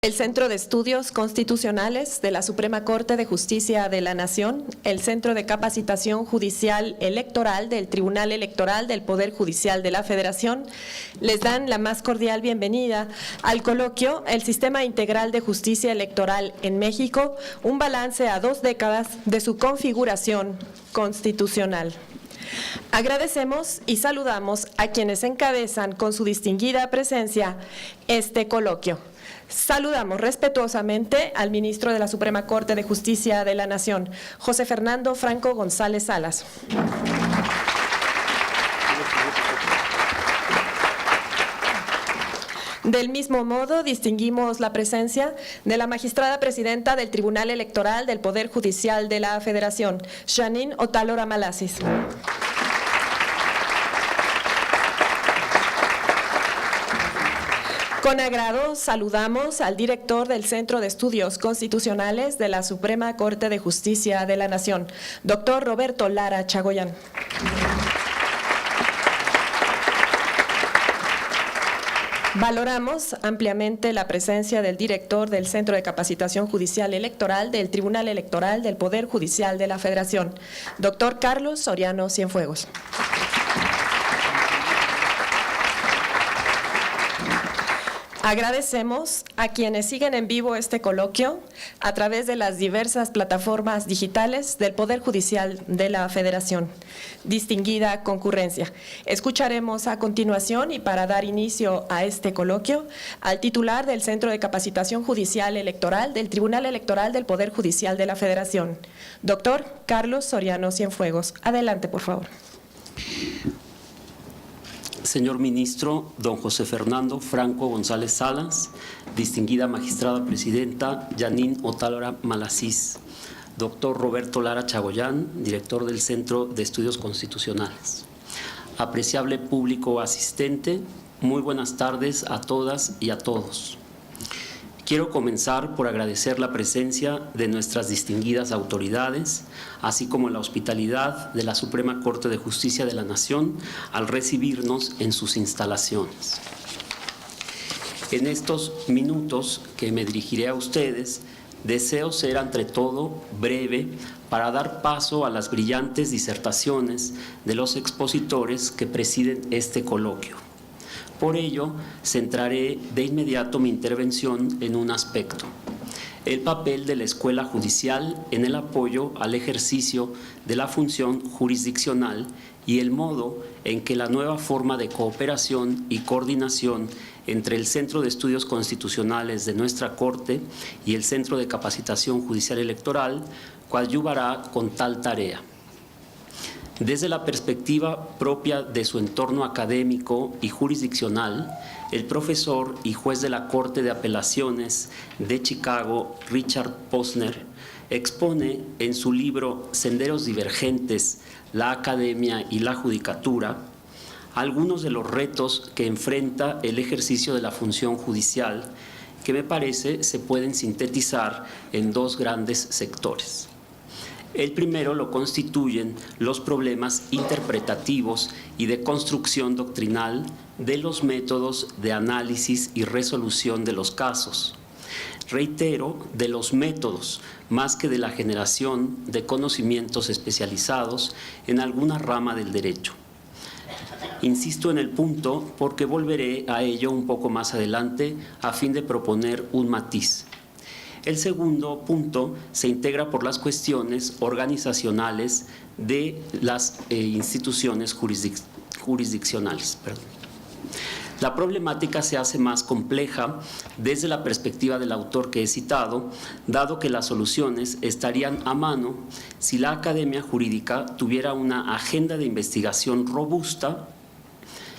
El Centro de Estudios Constitucionales de la Suprema Corte de Justicia de la Nación, el Centro de Capacitación Judicial Electoral del Tribunal Electoral del Poder Judicial de la Federación, les dan la más cordial bienvenida al coloquio El Sistema Integral de Justicia Electoral en México, un balance a 2 décadas de su configuración constitucional. Agradecemos y saludamos a quienes encabezan con su distinguida presencia este coloquio. Saludamos respetuosamente al ministro de la Suprema Corte de Justicia de la Nación, José Fernando Franco González Salas. Del mismo modo, distinguimos la presencia de la magistrada presidenta del Tribunal Electoral del Poder Judicial de la Federación, Janine Otálora Malasis. Con agrado saludamos al director del Centro de Estudios Constitucionales de la Suprema Corte de Justicia de la Nación, doctor Roberto Lara Chagoyán. Valoramos ampliamente la presencia del director del Centro de Capacitación Judicial Electoral del Tribunal Electoral del Poder Judicial de la Federación, doctor Carlos Soriano Cienfuegos. Agradecemos a quienes siguen en vivo este coloquio a través de las diversas plataformas digitales del Poder Judicial de la Federación. Distinguida concurrencia. Escucharemos a continuación y para dar inicio a este coloquio al titular del Centro de Capacitación Judicial Electoral del Tribunal Electoral del Poder Judicial de la Federación, doctor Carlos Soriano Cienfuegos. Adelante, por favor. Señor ministro, don José Fernando Franco González Salas, distinguida magistrada presidenta Janine Otálora Malasis, doctor Roberto Lara Chagoyán, director del Centro de Estudios Constitucionales. Apreciable público asistente, muy buenas tardes a todas y a todos. Quiero comenzar por agradecer la presencia de nuestras distinguidas autoridades, así como la hospitalidad de la Suprema Corte de Justicia de la Nación al recibirnos en sus instalaciones. En estos minutos que me dirigiré a ustedes, deseo ser ante todo breve para dar paso a las brillantes disertaciones de los expositores que presiden este coloquio. Por ello, centraré de inmediato mi intervención en un aspecto: el papel de la Escuela Judicial en el apoyo al ejercicio de la función jurisdiccional y el modo en que la nueva forma de cooperación y coordinación entre el Centro de Estudios Constitucionales de nuestra Corte y el Centro de Capacitación Judicial Electoral coadyuvará con tal tarea. Desde la perspectiva propia de su entorno académico y jurisdiccional, el profesor y juez de la Corte de Apelaciones de Chicago, Richard Posner, expone en su libro Senderos Divergentes, la Academia y la Judicatura, algunos de los retos que enfrenta el ejercicio de la función judicial, que me parece se pueden sintetizar en dos grandes sectores. El primero lo constituyen los problemas interpretativos y de construcción doctrinal de los métodos de análisis y resolución de los casos. Reitero, de los métodos, más que de la generación de conocimientos especializados en alguna rama del derecho. Insisto en el punto porque volveré a ello un poco más adelante a fin de proponer un matiz. El segundo punto se integra por las cuestiones organizacionales de las instituciones jurisdiccionales. La problemática se hace más compleja desde la perspectiva del autor que he citado, dado que las soluciones estarían a mano si la academia jurídica tuviera una agenda de investigación robusta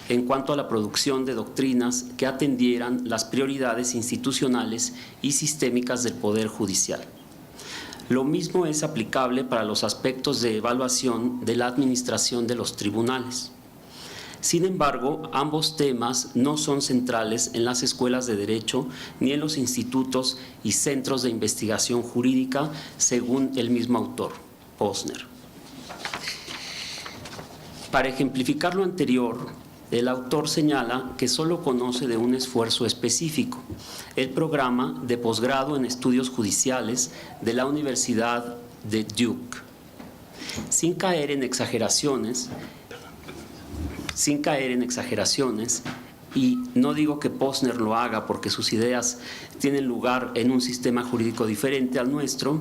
en cuanto a la producción de doctrinas que atendieran las prioridades institucionales y sistémicas del Poder Judicial. Lo mismo es aplicable para los aspectos de evaluación de la administración de los tribunales. Sin embargo, ambos temas no son centrales en las escuelas de derecho ni en los institutos y centros de investigación jurídica, según el mismo autor, Posner. Para ejemplificar lo anterior, el autor señala que solo conoce de un esfuerzo específico, el programa de posgrado en estudios judiciales de la Universidad de Duke. Sin caer en exageraciones, y no digo que Posner lo haga porque sus ideas tienen lugar en un sistema jurídico diferente al nuestro,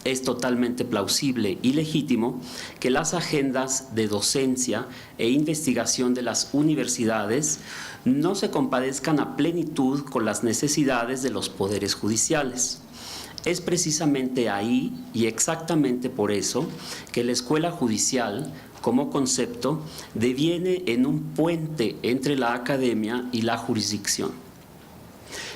es totalmente plausible y legítimo que las agendas de docencia e investigación de las universidades no se compadezcan a plenitud con las necesidades de los poderes judiciales. Es precisamente ahí y exactamente por eso que la escuela judicial, como concepto, deviene en un puente entre la academia y la jurisdicción.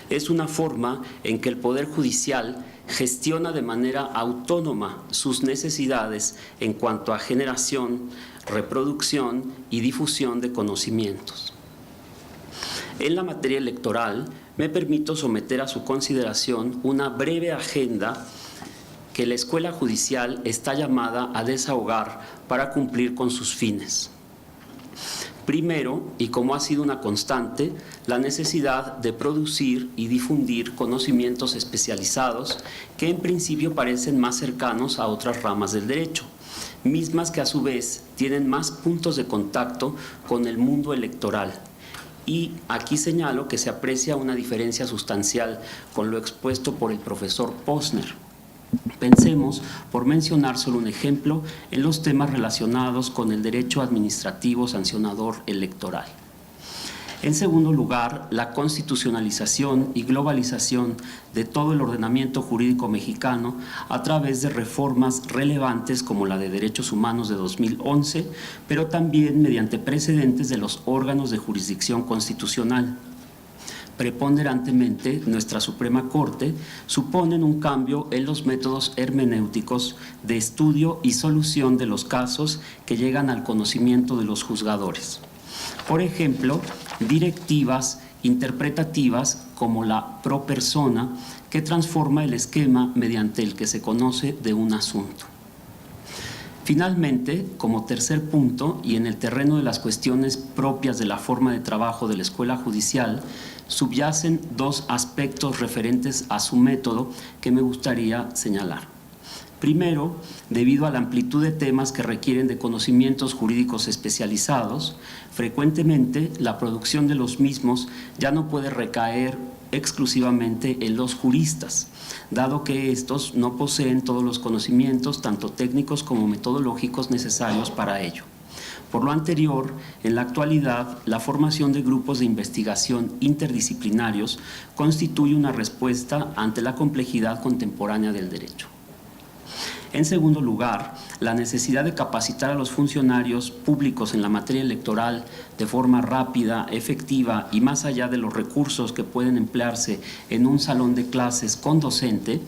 Es una forma en que el Poder Judicial gestiona de manera autónoma sus necesidades en cuanto a generación, reproducción y difusión de conocimientos. En la materia electoral, me permito someter a su consideración una breve agenda que la Escuela Judicial está llamada a desahogar para cumplir con sus fines. Primero, y como ha sido una constante, la necesidad de producir y difundir conocimientos especializados que en principio parecen más cercanos a otras ramas del derecho, mismas que a su vez tienen más puntos de contacto con el mundo electoral. Y aquí señalo que se aprecia una diferencia sustancial con lo expuesto por el profesor Posner. Pensemos, por mencionar solo un ejemplo, en los temas relacionados con el derecho administrativo sancionador electoral. En segundo lugar, la constitucionalización y globalización de todo el ordenamiento jurídico mexicano a través de reformas relevantes como la de Derechos Humanos de 2011, pero también mediante precedentes de los órganos de jurisdicción constitucional. Preponderantemente, nuestra Suprema Corte suponen un cambio en los métodos hermenéuticos de estudio y solución de los casos que llegan al conocimiento de los juzgadores. Por ejemplo, directivas interpretativas como la pro persona, que transforma el esquema mediante el que se conoce de un asunto. Finalmente, como tercer punto, y en el terreno de las cuestiones propias de la forma de trabajo de la Escuela Judicial, subyacen dos aspectos referentes a su método que me gustaría señalar. Primero, debido a la amplitud de temas que requieren de conocimientos jurídicos especializados, frecuentemente la producción de los mismos ya no puede recaer exclusivamente en los juristas, dado que estos no poseen todos los conocimientos, tanto técnicos como metodológicos necesarios para ello. Por lo anterior, en la actualidad, la formación de grupos de investigación interdisciplinarios constituye una respuesta ante la complejidad contemporánea del derecho. En segundo lugar, la necesidad de capacitar a los funcionarios públicos en la materia electoral de forma rápida, efectiva y más allá de los recursos que pueden emplearse en un salón de clases con docente,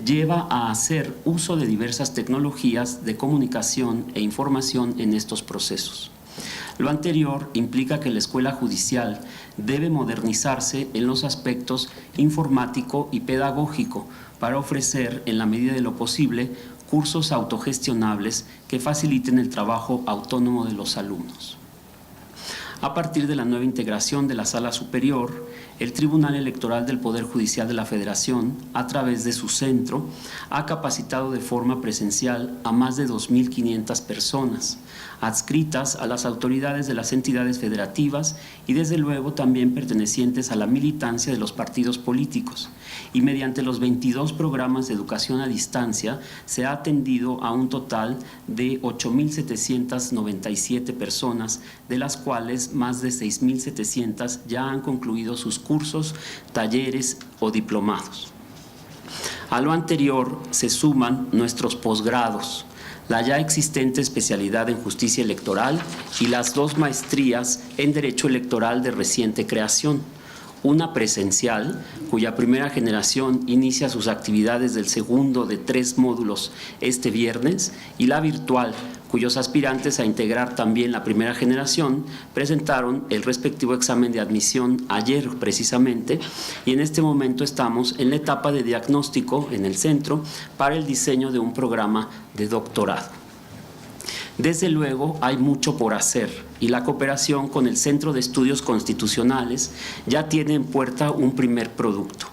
lleva a hacer uso de diversas tecnologías de comunicación e información en estos procesos. Lo anterior implica que la Escuela Judicial debe modernizarse en los aspectos informático y pedagógico para ofrecer, en la medida de lo posible, cursos autogestionables que faciliten el trabajo autónomo de los alumnos. A partir de la nueva integración de la Sala Superior, el Tribunal Electoral del Poder Judicial de la Federación, a través de su centro, ha capacitado de forma presencial a más de 2.500 personas, adscritas a las autoridades de las entidades federativas y desde luego también pertenecientes a la militancia de los partidos políticos. Y mediante los 22 programas de educación a distancia se ha atendido a un total de 8.797 personas, de las cuales más de 6.700 ya han concluido sus cursos, talleres o diplomados. A lo anterior se suman nuestros posgrados, la ya existente especialidad en justicia electoral y las 2 maestrías en derecho electoral de reciente creación. Una presencial, cuya primera generación inicia sus actividades del segundo de 3 módulos este viernes, y la virtual, cuyos aspirantes a integrar también la primera generación presentaron el respectivo examen de admisión ayer precisamente, y en este momento estamos en la etapa de diagnóstico en el centro para el diseño de un programa de doctorado. Desde luego, hay mucho por hacer y la cooperación con el Centro de Estudios Constitucionales ya tiene en puerta un primer producto: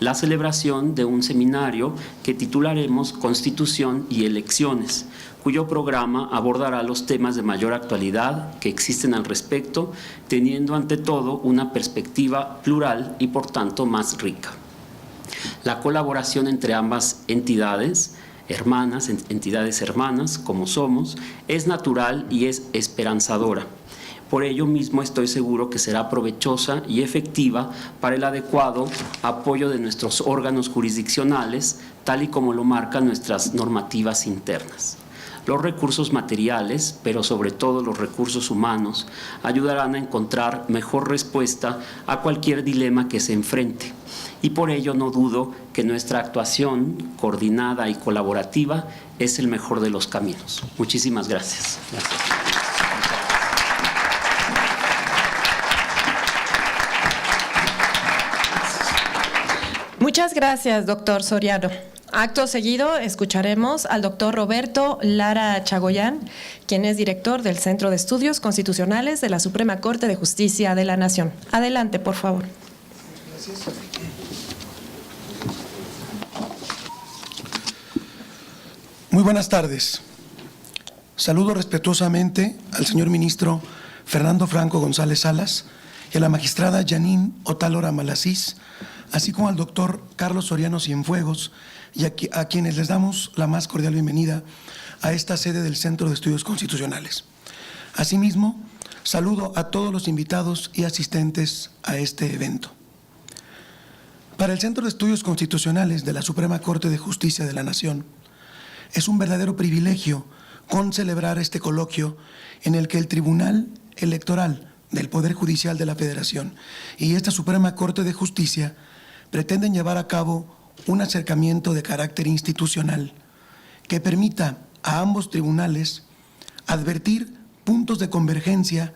la celebración de un seminario que titularemos Constitución y Elecciones, cuyo programa abordará los temas de mayor actualidad que existen al respecto, teniendo ante todo una perspectiva plural y por tanto más rica. La colaboración entre ambas entidades hermanas, como somos, es natural y es esperanzadora. Por ello mismo estoy seguro que será provechosa y efectiva para el adecuado apoyo de nuestros órganos jurisdiccionales, tal y como lo marcan nuestras normativas internas. Los recursos materiales, pero sobre todo los recursos humanos, ayudarán a encontrar mejor respuesta a cualquier dilema que se enfrente. Y por ello no dudo que nuestra actuación coordinada y colaborativa es el mejor de los caminos. Muchísimas gracias. Muchas gracias, doctor Soriano. Acto seguido, escucharemos al doctor Roberto Lara Chagoyán, quien es director del Centro de Estudios Constitucionales de la Suprema Corte de Justicia de la Nación. Adelante, por favor. Gracias. Muy buenas tardes. Saludo respetuosamente al señor ministro Fernando Franco González Salas y a la magistrada Janine Otálora Malasís, así como al doctor Carlos Soriano Cienfuegos, y a quienes les damos la más cordial bienvenida a esta sede del Centro de Estudios Constitucionales. Asimismo, saludo a todos los invitados y asistentes a este evento. Para el Centro de Estudios Constitucionales de la Suprema Corte de Justicia de la Nación, es un verdadero privilegio celebrar este coloquio en el que el Tribunal Electoral del Poder Judicial de la Federación y esta Suprema Corte de Justicia pretenden llevar a cabo un acercamiento de carácter institucional que permita a ambos tribunales advertir puntos de convergencia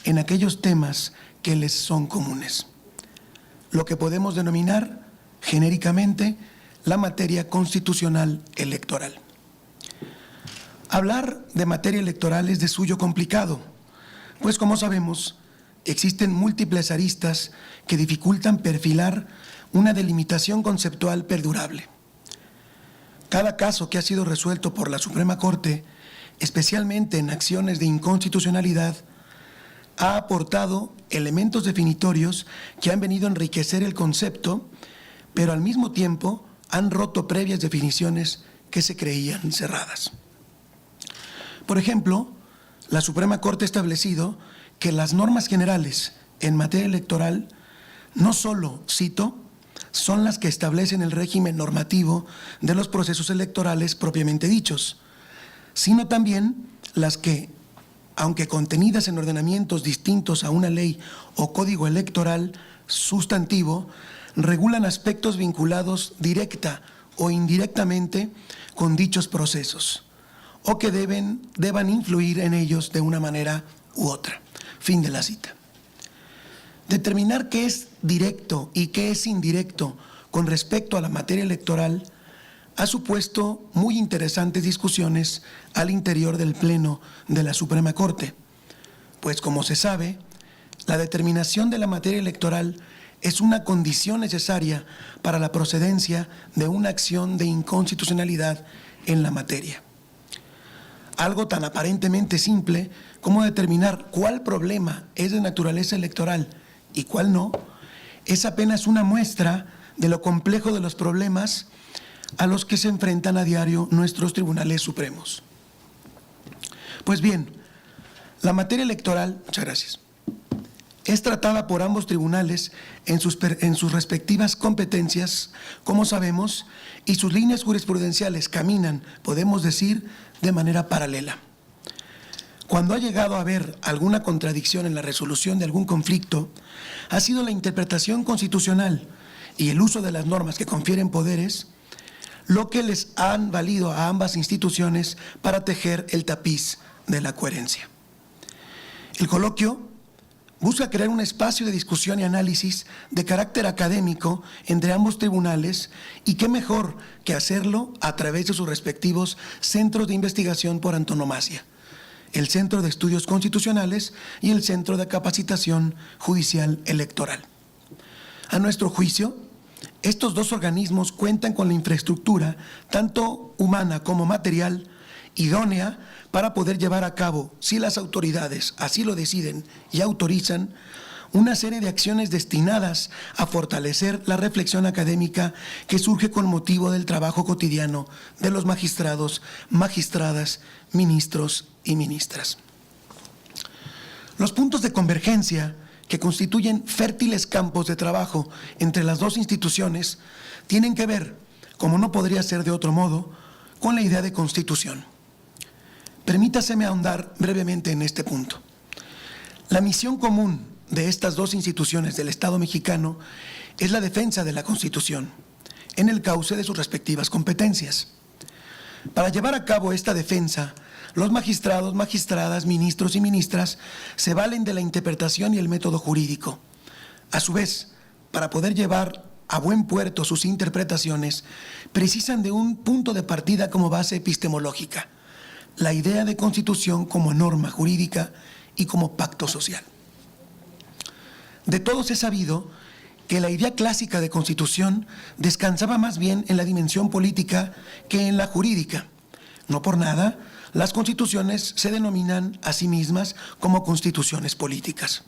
en aquellos temas que les son comunes, lo que podemos denominar genéricamente la materia constitucional electoral. Hablar de materia electoral es de suyo complicado, pues como sabemos, existen múltiples aristas que dificultan perfilar una delimitación conceptual perdurable. Cada caso que ha sido resuelto por la Suprema Corte, especialmente en acciones de inconstitucionalidad, ha aportado elementos definitorios que han venido a enriquecer el concepto, pero al mismo tiempo han roto previas definiciones que se creían cerradas. Por ejemplo, la Suprema Corte ha establecido que las normas generales en materia electoral no solo, cito, son las que establecen el régimen normativo de los procesos electorales propiamente dichos, sino también las que, aunque contenidas en ordenamientos distintos a una ley o código electoral sustantivo, regulan aspectos vinculados directa o indirectamente con dichos procesos, o que deban influir en ellos de una manera u otra. Fin de la cita. Determinar qué es directo y qué es indirecto con respecto a la materia electoral ha supuesto muy interesantes discusiones al interior del Pleno de la Suprema Corte, pues como se sabe, la determinación de la materia electoral es una condición necesaria para la procedencia de una acción de inconstitucionalidad en la materia. Algo tan aparentemente simple como determinar cuál problema es de naturaleza electoral y cuál no, es apenas una muestra de lo complejo de los problemas a los que se enfrentan a diario nuestros tribunales supremos. Pues bien, la materia electoral, muchas gracias, es tratada por ambos tribunales en sus respectivas competencias, como sabemos, y sus líneas jurisprudenciales caminan, podemos decir, de manera paralela. Cuando ha llegado a haber alguna contradicción en la resolución de algún conflicto, ha sido la interpretación constitucional y el uso de las normas que confieren poderes lo que les han valido a ambas instituciones para tejer el tapiz de la coherencia. El coloquio busca crear un espacio de discusión y análisis de carácter académico entre ambos tribunales, y qué mejor que hacerlo a través de sus respectivos centros de investigación por antonomasia, el Centro de Estudios Constitucionales y el Centro de Capacitación Judicial Electoral. A nuestro juicio, estos dos organismos cuentan con la infraestructura, tanto humana como material, idónea para poder llevar a cabo, si las autoridades así lo deciden y autorizan, una serie de acciones destinadas a fortalecer la reflexión académica que surge con motivo del trabajo cotidiano de los magistrados, magistradas, ministros y ministras. Los puntos de convergencia que constituyen fértiles campos de trabajo entre las dos instituciones tienen que ver, como no podría ser de otro modo, con la idea de constitución. Permítaseme ahondar brevemente en este punto. La misión común de estas dos instituciones del Estado mexicano es la defensa de la Constitución, en el cauce de sus respectivas competencias. Para llevar a cabo esta defensa, los magistrados, magistradas, ministros y ministras se valen de la interpretación y el método jurídico. A su vez, para poder llevar a buen puerto sus interpretaciones, precisan de un punto de partida como base epistemológica, la idea de constitución como norma jurídica y como pacto social. De todos es sabido que la idea clásica de constitución descansaba más bien en la dimensión política que en la jurídica. No por nada, las constituciones se denominan a sí mismas como constituciones políticas.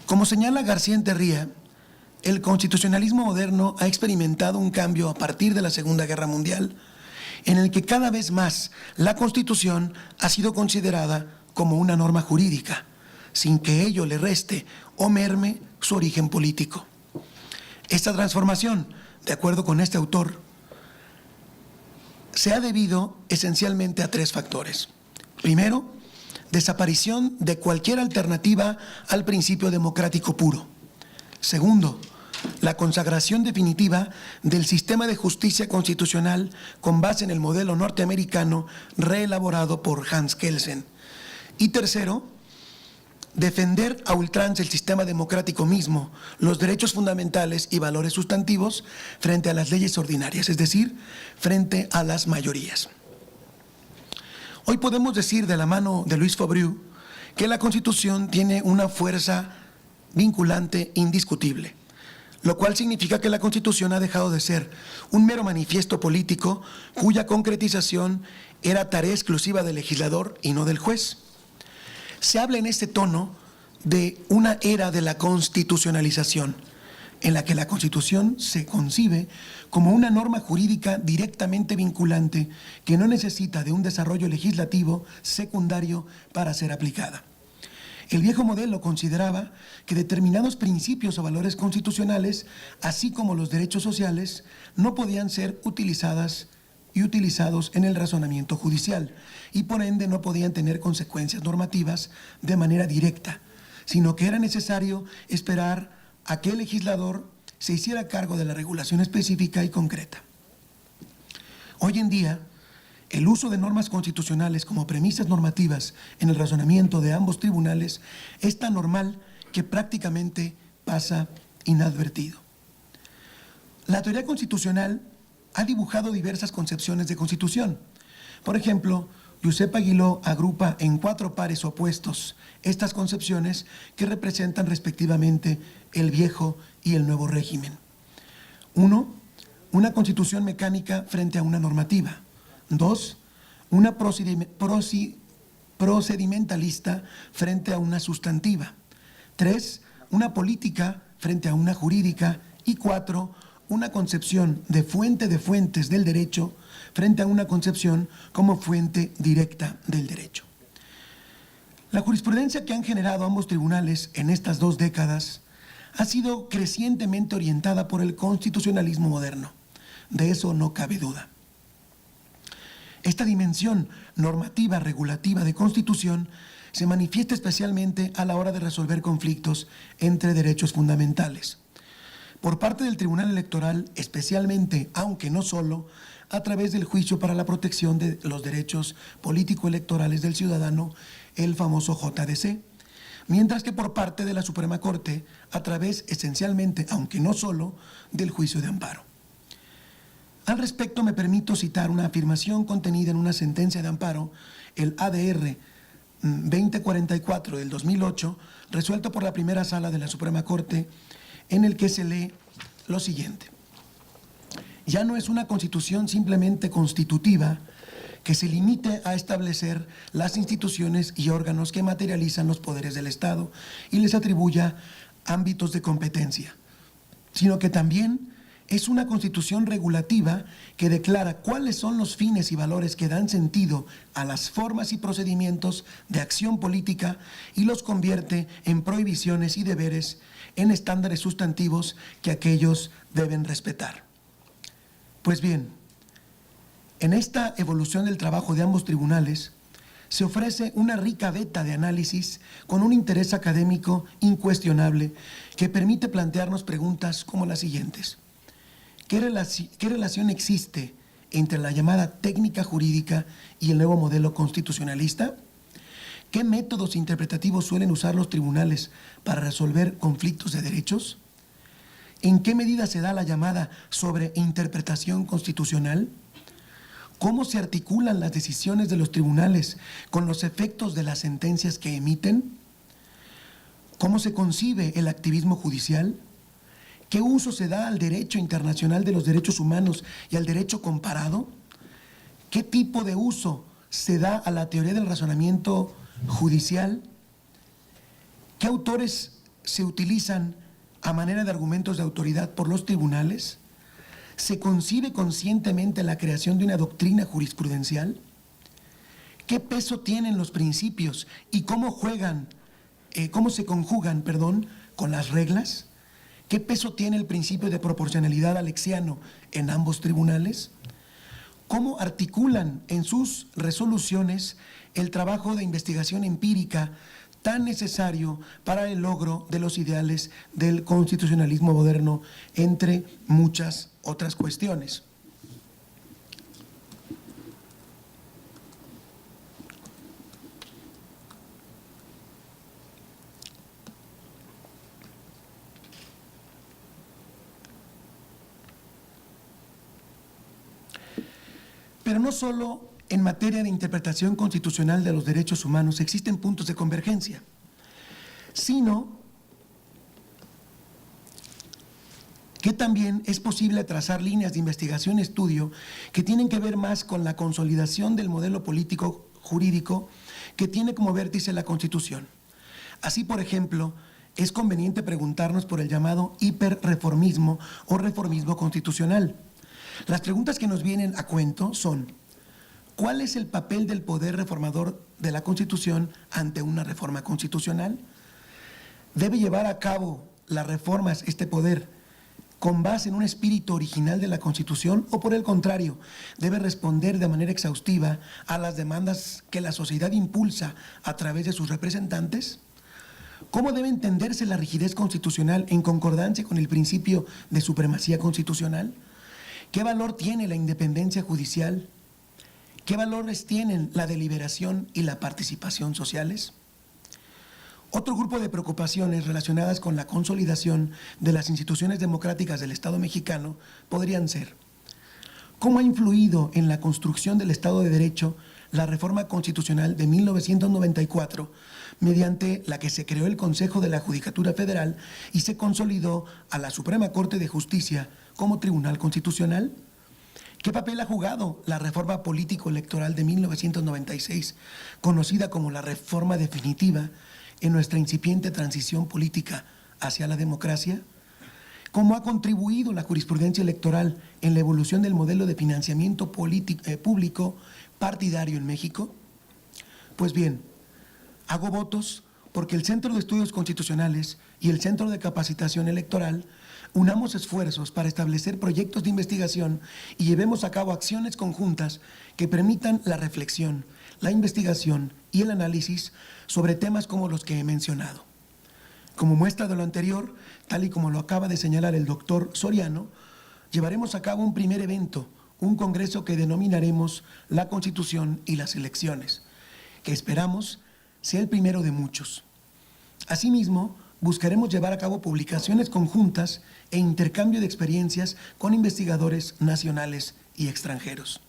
Como señala García-Enterría, el constitucionalismo moderno ha experimentado un cambio a partir de la Segunda Guerra Mundial, en el que cada vez más la Constitución ha sido considerada como una norma jurídica, sin que ello le reste o merme su origen político. Esta transformación, de acuerdo con este autor, se ha debido esencialmente a tres factores. Primero, desaparición de cualquier alternativa al principio democrático puro. Segundo, la consagración definitiva del sistema de justicia constitucional con base en el modelo norteamericano reelaborado por Hans Kelsen. Y tercero, defender a ultranza el sistema democrático mismo, los derechos fundamentales y valores sustantivos frente a las leyes ordinarias, es decir, frente a las mayorías. Hoy podemos decir de la mano de Luis Fabriu que la Constitución tiene una fuerza vinculante indiscutible, lo cual significa que la Constitución ha dejado de ser un mero manifiesto político cuya concretización era tarea exclusiva del legislador y no del juez. Se habla en este tono de una era de la constitucionalización, en la que la Constitución se concibe como una norma jurídica directamente vinculante que no necesita de un desarrollo legislativo secundario para ser aplicada. El viejo modelo consideraba que determinados principios o valores constitucionales, así como los derechos sociales, no podían ser utilizados en el razonamiento judicial y por ende no podían tener consecuencias normativas de manera directa, sino que era necesario esperar a que el legislador se hiciera cargo de la regulación específica y concreta. Hoy en día, el uso de normas constitucionales como premisas normativas en el razonamiento de ambos tribunales es tan normal que prácticamente pasa inadvertido. La teoría constitucional ha dibujado diversas concepciones de constitución. Por ejemplo, Josep Aguiló agrupa en 4 pares opuestos estas concepciones que representan respectivamente el viejo y el nuevo régimen. 1. Una constitución mecánica frente a una normativa. 2. Una procedimentalista frente a una sustantiva. 3. Una política frente a una jurídica. Y 4. Una concepción de fuente de fuentes del derecho frente a una concepción como fuente directa del derecho. La jurisprudencia que han generado ambos tribunales en estas 2 décadas ha sido crecientemente orientada por el constitucionalismo moderno. De eso no cabe duda. Esta dimensión normativa, regulativa de constitución se manifiesta especialmente a la hora de resolver conflictos entre derechos fundamentales. Por parte del Tribunal Electoral, especialmente, aunque no solo, a través del juicio para la protección de los derechos político-electorales del ciudadano, el famoso JDC, mientras que por parte de la Suprema Corte, a través esencialmente, aunque no solo, del juicio de amparo. Al respecto, me permito citar una afirmación contenida en una sentencia de amparo, el ADR 2044 del 2008, resuelto por la primera sala de la Suprema Corte, en el que se lee lo siguiente. Ya no es una constitución simplemente constitutiva que se limite a establecer las instituciones y órganos que materializan los poderes del Estado y les atribuya ámbitos de competencia, sino que también es una constitución regulativa que declara cuáles son los fines y valores que dan sentido a las formas y procedimientos de acción política y los convierte en prohibiciones y deberes, en estándares sustantivos que aquellos deben respetar. Pues bien, en esta evolución del trabajo de ambos tribunales se ofrece una rica veta de análisis con un interés académico incuestionable que permite plantearnos preguntas como las siguientes. ¿Qué relación existe entre la llamada técnica jurídica y el nuevo modelo constitucionalista? ¿Qué métodos interpretativos suelen usar los tribunales para resolver conflictos de derechos? ¿En qué medida se da la llamada sobreinterpretación constitucional? ¿Cómo se articulan las decisiones de los tribunales con los efectos de las sentencias que emiten? ¿Cómo se concibe el activismo judicial? ¿Qué uso se da al derecho internacional de los derechos humanos y al derecho comparado? ¿Qué tipo de uso se da a la teoría del razonamiento judicial? ¿Qué autores se utilizan a manera de argumentos de autoridad por los tribunales? ¿Se concibe conscientemente la creación de una doctrina jurisprudencial? ¿Qué peso tienen los principios y cómo se conjugan, con las reglas? ¿Qué peso tiene el principio de proporcionalidad alexiano en ambos tribunales? ¿Cómo articulan en sus resoluciones el trabajo de investigación empírica tan necesario para el logro de los ideales del constitucionalismo moderno, entre muchas otras cuestiones? Pero no solo en materia de interpretación constitucional de los derechos humanos existen puntos de convergencia, sino que también es posible trazar líneas de investigación y estudio que tienen que ver más con la consolidación del modelo político jurídico que tiene como vértice la Constitución. Así, por ejemplo, es conveniente preguntarnos por el llamado hiperreformismo o reformismo constitucional. Las preguntas que nos vienen a cuento son: ¿cuál es el papel del poder reformador de la Constitución ante una reforma constitucional? ¿Debe llevar a cabo las reformas este poder con base en un espíritu original de la Constitución o, por el contrario, debe responder de manera exhaustiva a las demandas que la sociedad impulsa a través de sus representantes? ¿Cómo debe entenderse la rigidez constitucional en concordancia con el principio de supremacía constitucional? ¿Qué valor tiene la independencia judicial? ¿Qué valores tienen la deliberación y la participación sociales? Otro grupo de preocupaciones relacionadas con la consolidación de las instituciones democráticas del Estado mexicano podrían ser: ¿cómo ha influido en la construcción del Estado de Derecho la reforma constitucional de 1994, mediante la que se creó el Consejo de la Judicatura Federal y se consolidó a la Suprema Corte de Justicia como Tribunal Constitucional? ¿Qué papel ha jugado la reforma político-electoral de 1996, conocida como la reforma definitiva, en nuestra incipiente transición política hacia la democracia? ¿Cómo ha contribuido la jurisprudencia electoral en la evolución del modelo de financiamiento público partidario en México? Pues bien, hago votos porque el Centro de Estudios Constitucionales y el Centro de Capacitación Electoral unamos esfuerzos para establecer proyectos de investigación y llevemos a cabo acciones conjuntas que permitan la reflexión, la investigación y el análisis sobre temas como los que he mencionado. Como muestra de lo anterior, tal y como lo acaba de señalar el doctor Soriano, llevaremos a cabo un primer evento, un congreso que denominaremos La Constitución y las Elecciones, que esperamos sea el primero de muchos. Asimismo, buscaremos llevar a cabo publicaciones conjuntas e intercambio de experiencias con investigadores nacionales y extranjeros.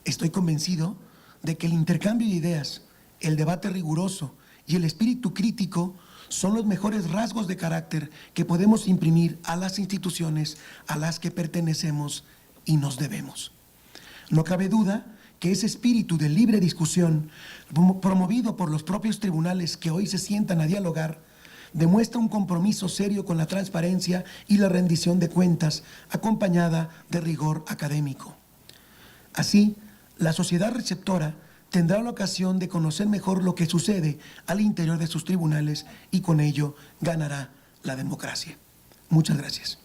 Estoy convencido de que el intercambio de ideas el debate riguroso y el espíritu crítico son los mejores rasgos de carácter que podemos imprimir a las instituciones a las que pertenecemos y nos debemos. No cabe duda que ese espíritu de libre discusión, promovido por los propios tribunales que hoy se sientan a dialogar, demuestra un compromiso serio con la transparencia y la rendición de cuentas, acompañada de rigor académico. Así, la sociedad receptora tendrá la ocasión de conocer mejor lo que sucede al interior de sus tribunales y con ello ganará la democracia. Muchas gracias.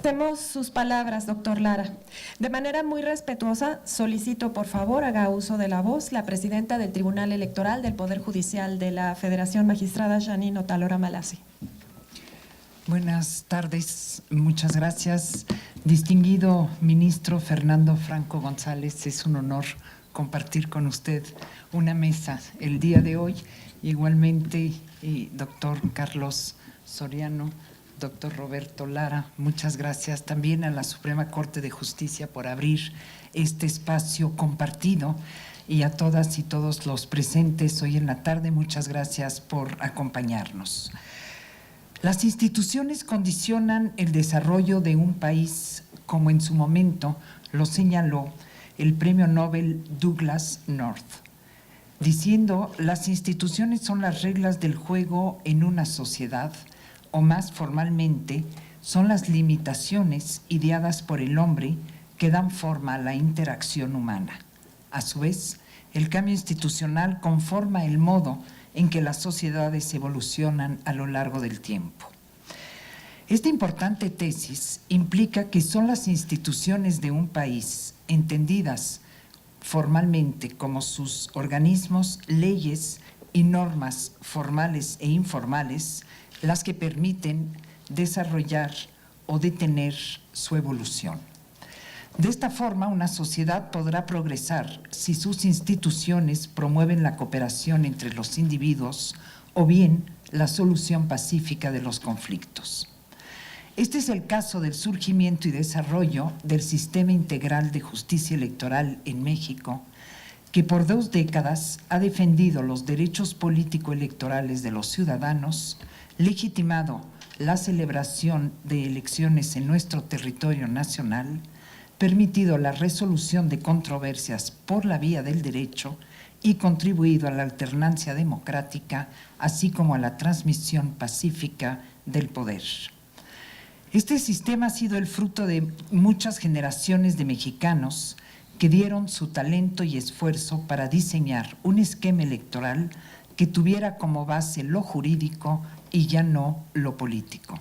Agradecemos sus palabras, doctor Lara. De manera muy respetuosa, solicito por favor haga uso de la voz la presidenta del Tribunal Electoral del Poder Judicial de la Federación, magistrada Janine Otalora Malassi. Buenas tardes, muchas gracias. Distinguido ministro Fernando Franco González, es un honor compartir con usted una mesa el día de hoy. Igualmente, doctor Carlos Soriano, doctor Roberto Lara, muchas gracias también a la Suprema Corte de Justicia por abrir este espacio compartido, y a todas y todos los presentes hoy en la tarde, muchas gracias por acompañarnos. Las instituciones condicionan el desarrollo de un país, como en su momento lo señaló el premio Nobel Douglas North, diciendo: las instituciones son las reglas del juego en una sociedad, o más formalmente, son las limitaciones ideadas por el hombre que dan forma a la interacción humana. A su vez, el cambio institucional conforma el modo en que las sociedades evolucionan a lo largo del tiempo. Esta importante tesis implica que son las instituciones de un país, entendidas formalmente como sus organismos, leyes y normas formales e informales, las que permiten desarrollar o detener su evolución. De esta forma, una sociedad podrá progresar si sus instituciones promueven la cooperación entre los individuos o bien la solución pacífica de los conflictos. Este es el caso del surgimiento y desarrollo del Sistema Integral de Justicia Electoral en México, que por 2 décadas ha defendido los derechos político-electorales de los ciudadanos, legitimado la celebración de elecciones en nuestro territorio nacional, permitido la resolución de controversias por la vía del derecho y contribuido a la alternancia democrática, así como a la transmisión pacífica del poder. Este sistema ha sido el fruto de muchas generaciones de mexicanos que dieron su talento y esfuerzo para diseñar un esquema electoral que tuviera como base lo jurídico y ya no lo político.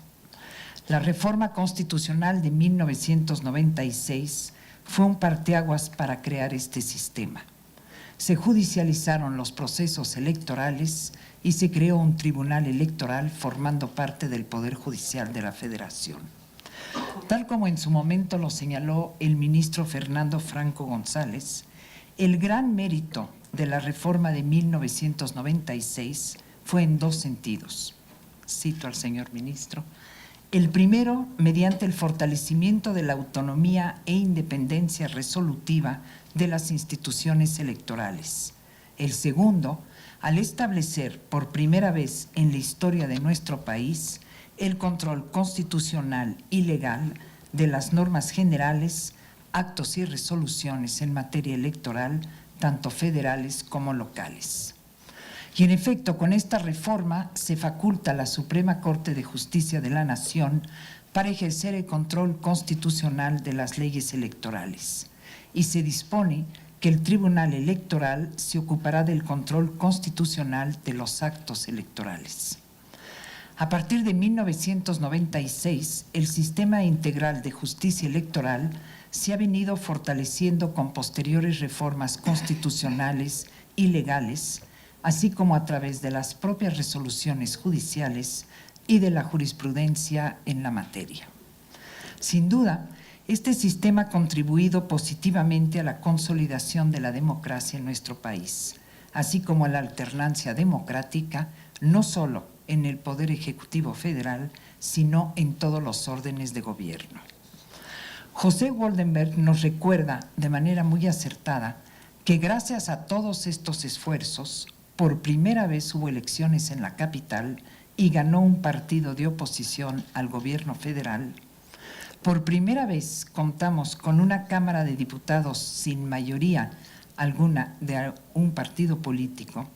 La reforma constitucional de 1996 fue un parteaguas para crear este sistema. Se judicializaron los procesos electorales y se creó un tribunal electoral formando parte del Poder Judicial de la Federación. Tal como en su momento lo señaló el ministro Fernando Franco González, el gran mérito de la reforma de 1996 fue en 2 sentidos. Cito al señor ministro. El primero, mediante el fortalecimiento de la autonomía e independencia resolutiva de las instituciones electorales. El segundo, al establecer por primera vez en la historia de nuestro país el control constitucional y legal de las normas generales, actos y resoluciones en materia electoral, tanto federales como locales. Y en efecto, con esta reforma se faculta a la Suprema Corte de Justicia de la Nación para ejercer el control constitucional de las leyes electorales y se dispone que el Tribunal Electoral se ocupará del control constitucional de los actos electorales. A partir de 1996, el Sistema Integral de Justicia Electoral se ha venido fortaleciendo con posteriores reformas constitucionales y legales, así como a través de las propias resoluciones judiciales y de la jurisprudencia en la materia. Sin duda, este sistema ha contribuido positivamente a la consolidación de la democracia en nuestro país, así como a la alternancia democrática, no solo en el Poder Ejecutivo Federal, sino en todos los órdenes de gobierno. José Goldenberg nos recuerda de manera muy acertada que gracias a todos estos esfuerzos, por primera vez hubo elecciones en la capital y ganó un partido de oposición al gobierno federal. Por primera vez contamos con una Cámara de Diputados sin mayoría alguna de un partido político.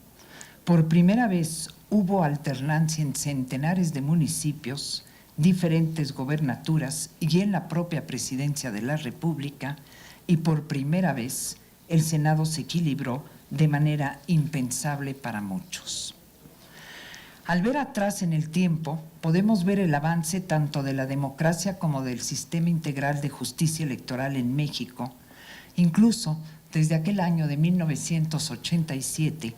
Por primera vez hubo alternancia en centenares de municipios, diferentes gobernaturas y en la propia presidencia de la República, y por primera vez el Senado se equilibró de manera impensable para muchos. Al ver atrás en el tiempo, podemos ver el avance tanto de la democracia como del sistema integral de justicia electoral en México, incluso desde aquel año de 1987,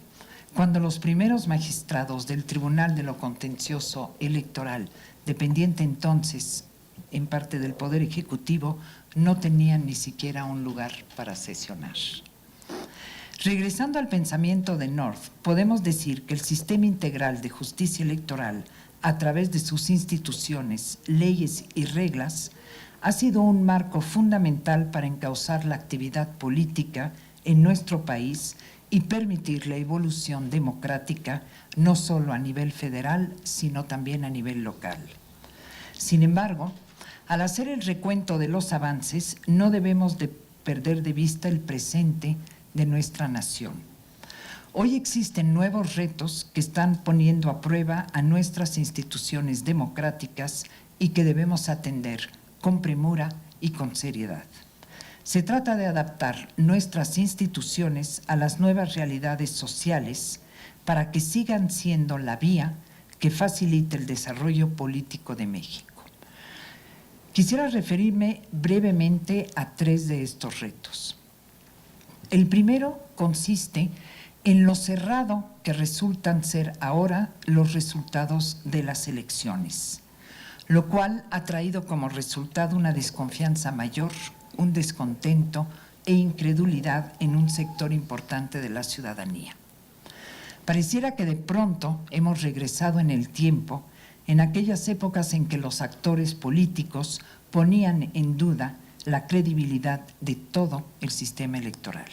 cuando los primeros magistrados del Tribunal de lo Contencioso Electoral, dependiente entonces en parte del Poder Ejecutivo, no tenían ni siquiera un lugar para sesionar. Regresando al pensamiento de North, podemos decir que el sistema integral de justicia electoral, a través de sus instituciones, leyes y reglas, ha sido un marco fundamental para encauzar la actividad política en nuestro país y permitir la evolución democrática no solo a nivel federal, sino también a nivel local. Sin embargo, al hacer el recuento de los avances, no debemos de perder de vista el presente de nuestra nación. Hoy existen nuevos retos que están poniendo a prueba a nuestras instituciones democráticas y que debemos atender con premura y con seriedad. Se trata de adaptar nuestras instituciones a las nuevas realidades sociales para que sigan siendo la vía que facilite el desarrollo político de México. Quisiera referirme brevemente a tres de estos retos. El primero consiste en lo cerrado que resultan ser ahora los resultados de las elecciones, lo cual ha traído como resultado una desconfianza mayor, un descontento e incredulidad en un sector importante de la ciudadanía. Pareciera que de pronto hemos regresado en el tiempo, en aquellas épocas en que los actores políticos ponían en duda la credibilidad de todo el sistema electoral.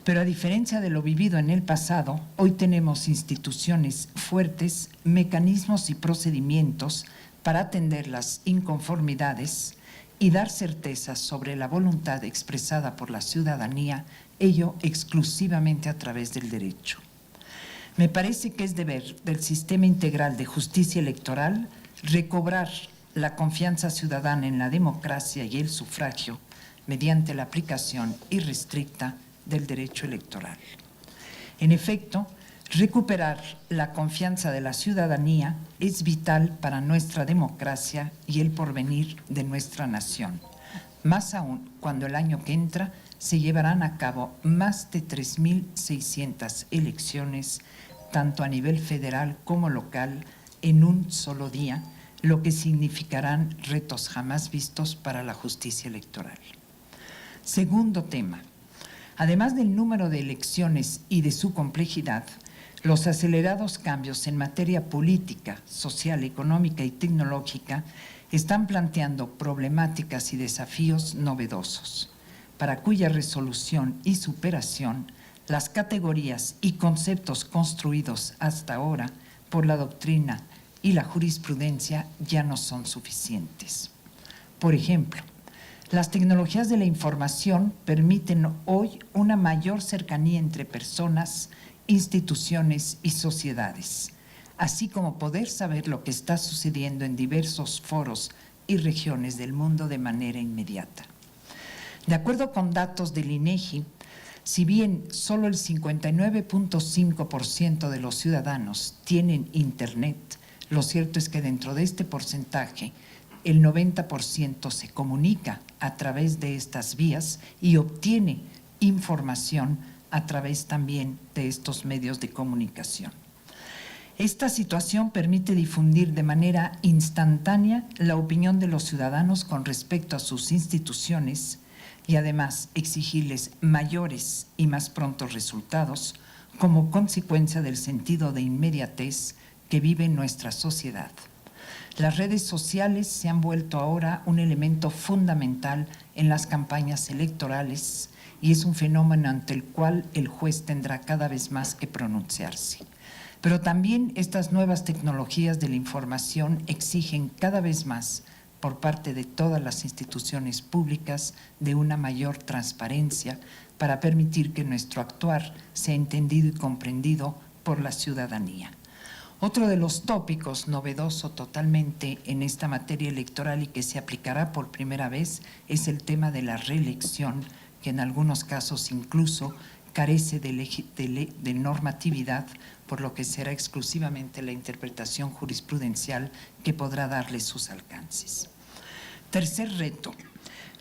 Pero a diferencia de lo vivido en el pasado, hoy tenemos instituciones fuertes, mecanismos y procedimientos para atender las inconformidades y dar certezas sobre la voluntad expresada por la ciudadanía, ello exclusivamente a través del derecho. Me parece que es deber del sistema integral de justicia electoral recobrar la confianza ciudadana en la democracia y el sufragio mediante la aplicación irrestricta del derecho electoral. En efecto, recuperar la confianza de la ciudadanía es vital para nuestra democracia y el porvenir de nuestra nación, más aún cuando el año que entra se llevarán a cabo más de 3.600 elecciones, tanto a nivel federal como local, en un solo día, lo que significarán retos jamás vistos para la justicia electoral. Segundo tema. Además del número de elecciones y de su complejidad, los acelerados cambios en materia política, social, económica y tecnológica están planteando problemáticas y desafíos novedosos, para cuya resolución y superación las categorías y conceptos construidos hasta ahora por la doctrina y la jurisprudencia ya no son suficientes. Por ejemplo, las tecnologías de la información permiten hoy una mayor cercanía entre personas, instituciones y sociedades, así como poder saber lo que está sucediendo en diversos foros y regiones del mundo de manera inmediata. De acuerdo con datos del INEGI, si bien solo el 59.5% de los ciudadanos tienen Internet, lo cierto es que dentro de este porcentaje, el 90% se comunica a través de estas vías y obtiene información a través también de estos medios de comunicación. Esta situación permite difundir de manera instantánea la opinión de los ciudadanos con respecto a sus instituciones y además exigirles mayores y más prontos resultados como consecuencia del sentido de inmediatez que vive nuestra sociedad. Las redes sociales se han vuelto ahora un elemento fundamental en las campañas electorales y es un fenómeno ante el cual el juez tendrá cada vez más que pronunciarse. Pero también estas nuevas tecnologías de la información exigen cada vez más por parte de todas las instituciones públicas de una mayor transparencia para permitir que nuestro actuar sea entendido y comprendido por la ciudadanía. Otro de los tópicos novedoso totalmente en esta materia electoral y que se aplicará por primera vez es el tema de la reelección, que en algunos casos incluso carece de normatividad, por lo que será exclusivamente la interpretación jurisprudencial que podrá darle sus alcances. Tercer reto,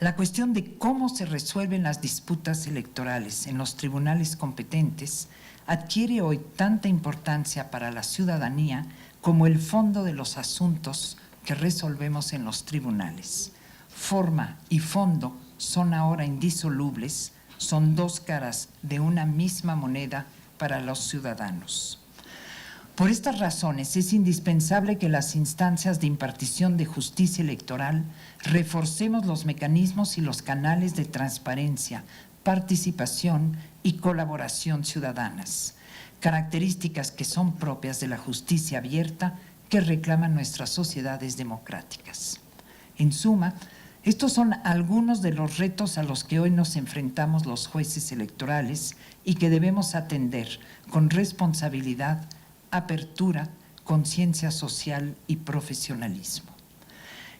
la cuestión de cómo se resuelven las disputas electorales en los tribunales competentes adquiere hoy tanta importancia para la ciudadanía como el fondo de los asuntos que resolvemos en los tribunales. Forma y fondo son ahora indisolubles, son dos caras de una misma moneda para los ciudadanos. Por estas razones es indispensable que las instancias de impartición de justicia electoral reforcemos los mecanismos y los canales de transparencia, participación y colaboración ciudadanas, características que son propias de la justicia abierta que reclaman nuestras sociedades democráticas. En suma, estos son algunos de los retos a los que hoy nos enfrentamos los jueces electorales y que debemos atender con responsabilidad, apertura, conciencia social y profesionalismo.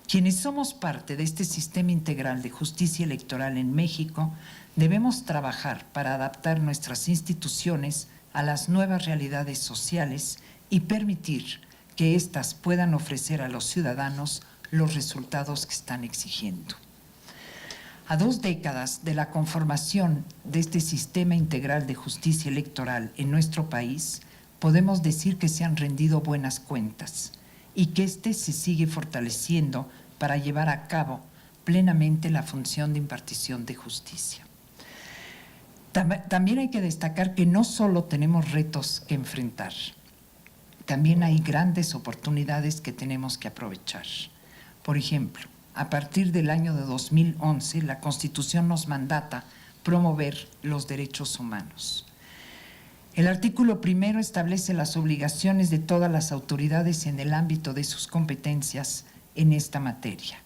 Quienes somos parte de este sistema integral de justicia electoral en México, debemos trabajar para adaptar nuestras instituciones a las nuevas realidades sociales y permitir que éstas puedan ofrecer a los ciudadanos los resultados que están exigiendo. A 2 décadas de la conformación de este sistema integral de justicia electoral en nuestro país, podemos decir que se han rendido buenas cuentas y que éste se sigue fortaleciendo para llevar a cabo plenamente la función de impartición de justicia. También hay que destacar que no solo tenemos retos que enfrentar, también hay grandes oportunidades que tenemos que aprovechar. Por ejemplo, a partir del año de 2011, la Constitución nos mandata promover los derechos humanos. El artículo 1 establece las obligaciones de todas las autoridades en el ámbito de sus competencias en esta materia.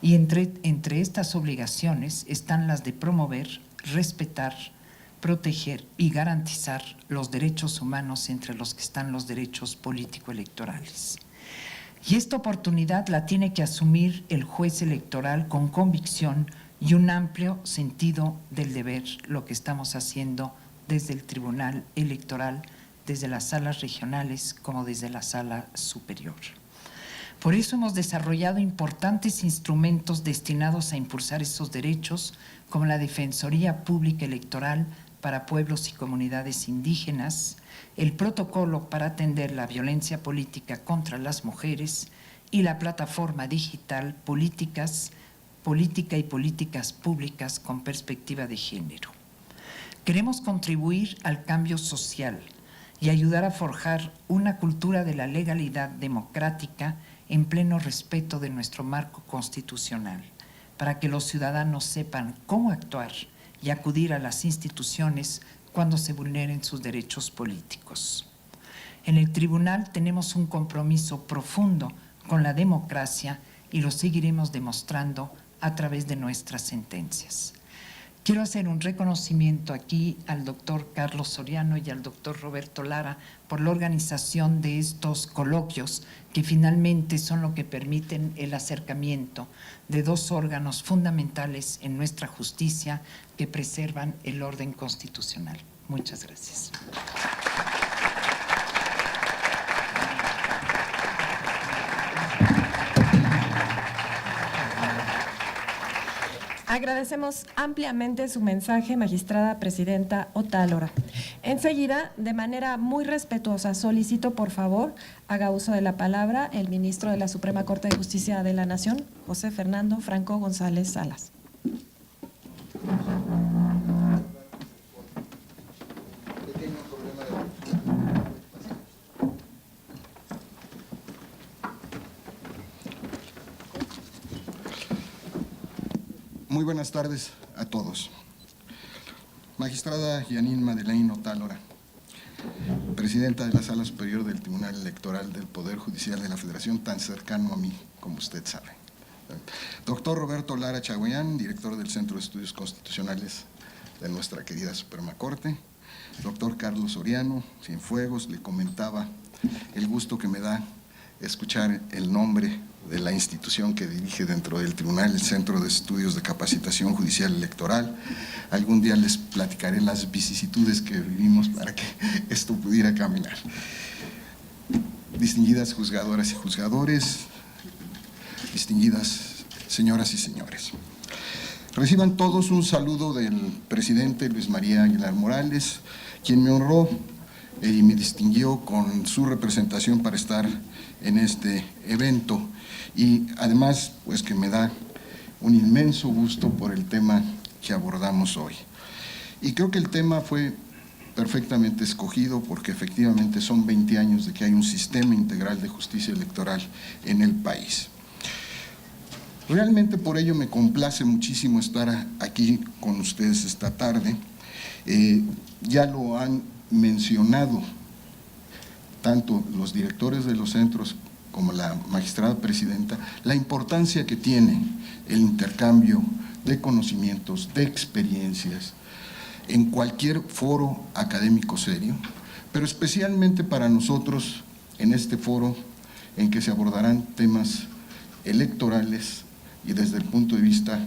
Y entre estas obligaciones están las de promover, respetar, proteger y garantizar los derechos humanos, entre los que están los derechos político-electorales. Y esta oportunidad la tiene que asumir el juez electoral con convicción y un amplio sentido del deber, lo que estamos haciendo desde el Tribunal Electoral, desde las salas regionales como desde la sala superior. Por eso hemos desarrollado importantes instrumentos destinados a impulsar esos derechos, como la Defensoría Pública Electoral para pueblos y comunidades indígenas, el protocolo para atender la violencia política contra las mujeres y la plataforma digital Política y Políticas Públicas con Perspectiva de Género. Queremos contribuir al cambio social y ayudar a forjar una cultura de la legalidad democrática en pleno respeto de nuestro marco constitucional, para que los ciudadanos sepan cómo actuar y acudir a las instituciones cuando se vulneren sus derechos políticos. En el tribunal tenemos un compromiso profundo con la democracia y lo seguiremos demostrando a través de nuestras sentencias. Quiero hacer un reconocimiento aquí al doctor Carlos Soriano y al doctor Roberto Lara por la organización de estos coloquios que finalmente son lo que permiten el acercamiento de 2 órganos fundamentales en nuestra justicia que preservan el orden constitucional. Muchas gracias. Agradecemos ampliamente su mensaje, magistrada presidenta Otálora. Enseguida, de manera muy respetuosa, solicito por favor haga uso de la palabra el ministro de la Suprema Corte de Justicia de la Nación, José Fernando Franco González Salas. Muy buenas tardes a todos. Magistrada Janine Madeleine Otálora, presidenta de la Sala Superior del Tribunal Electoral del Poder Judicial de la Federación, tan cercano a mí como usted sabe. Doctor Roberto Lara Chagoyán, director del Centro de Estudios Constitucionales de nuestra querida Suprema Corte. Doctor Carlos Soriano Cienfuegos, le comentaba el gusto que me da escuchar el nombre de la institución que dirige dentro del tribunal, el Centro de Estudios de Capacitación Judicial Electoral. Algún día les platicaré las vicisitudes que vivimos para que esto pudiera caminar. Distinguidas juzgadoras y juzgadores, distinguidas señoras y señores. Reciban todos un saludo del presidente Luis María Aguilar Morales, quien me honró y me distinguió con su representación para estar en este evento, y además pues que me da un inmenso gusto por el tema que abordamos hoy. Y creo que el tema fue perfectamente escogido porque efectivamente son 20 años de que hay un sistema integral de justicia electoral en el país. Realmente por ello me complace muchísimo estar aquí con ustedes esta tarde. Ya lo han mencionado tanto los directores de los centros como la magistrada presidenta, la importancia que tiene el intercambio de conocimientos, de experiencias, en cualquier foro académico serio, pero especialmente para nosotros en este foro en que se abordarán temas electorales y desde el punto de vista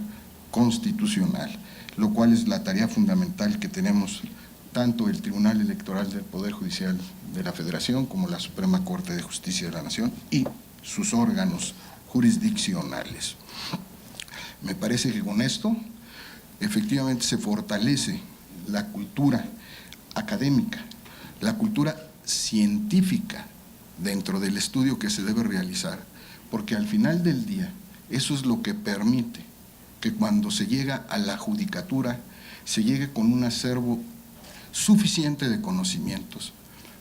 constitucional, lo cual es la tarea fundamental que tenemos tanto el Tribunal Electoral del Poder Judicial de la Federación como la Suprema Corte de Justicia de la Nación y sus órganos jurisdiccionales. Me parece que con esto efectivamente se fortalece la cultura académica, la cultura científica dentro del estudio que se debe realizar, porque al final del día eso es lo que permite que cuando se llega a la judicatura se llegue con un acervo suficiente de conocimientos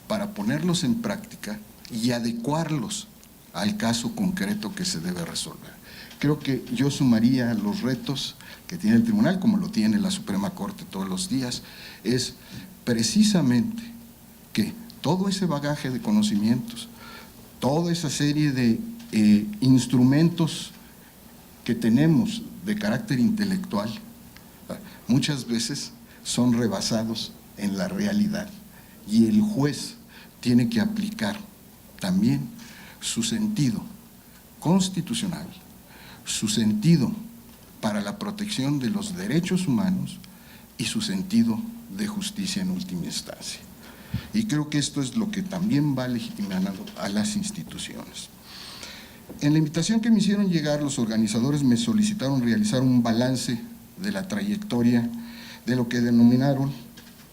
para ponerlos en práctica y adecuarlos al caso concreto que se debe resolver. Creo que yo sumaría los retos que tiene el tribunal, como lo tiene la Suprema Corte todos los días, es precisamente que todo ese bagaje de conocimientos, toda esa serie de instrumentos que tenemos de carácter intelectual, muchas veces son rebasados en la realidad y el juez tiene que aplicar también su sentido constitucional, su sentido para la protección de los derechos humanos y su sentido de justicia en última instancia. Y creo que esto es lo que también va legitimando a las instituciones. En la invitación que me hicieron llegar, los organizadores me solicitaron realizar un balance de la trayectoria de lo que denominaron,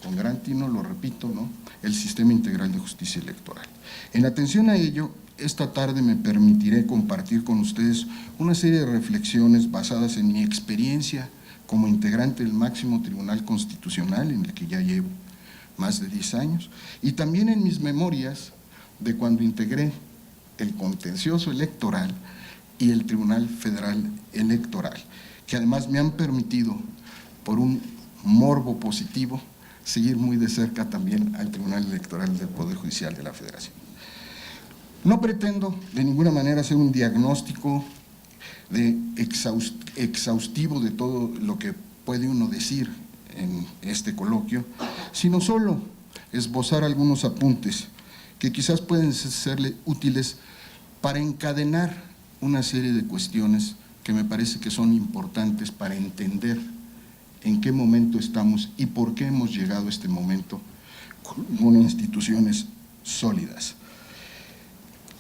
con gran tino, lo repito, ¿no?, el Sistema Integral de Justicia Electoral. En atención a ello, esta tarde me permitiré compartir con ustedes una serie de reflexiones basadas en mi experiencia como integrante del máximo Tribunal Constitucional, en el que ya llevo más de 10 años, y también en mis memorias de cuando integré el contencioso electoral y el Tribunal Federal Electoral, que además me han permitido, por un morbo positivo, seguir muy de cerca también al Tribunal Electoral del Poder Judicial de la Federación. No pretendo de ninguna manera hacer un diagnóstico exhaustivo de todo lo que puede uno decir en este coloquio, sino solo esbozar algunos apuntes que quizás pueden serle útiles para encadenar una serie de cuestiones que me parece que son importantes para entender en qué momento estamos y por qué hemos llegado a este momento con instituciones sólidas.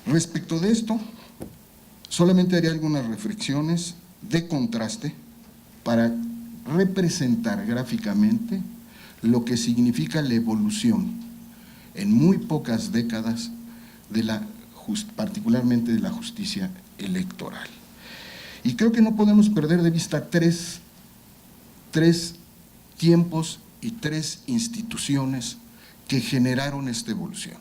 Respecto de esto, solamente haré algunas reflexiones de contraste para representar gráficamente lo que significa la evolución en muy pocas décadas particularmente de la justicia electoral. Y creo que no podemos perder de vista tres tiempos y tres instituciones que generaron esta evolución.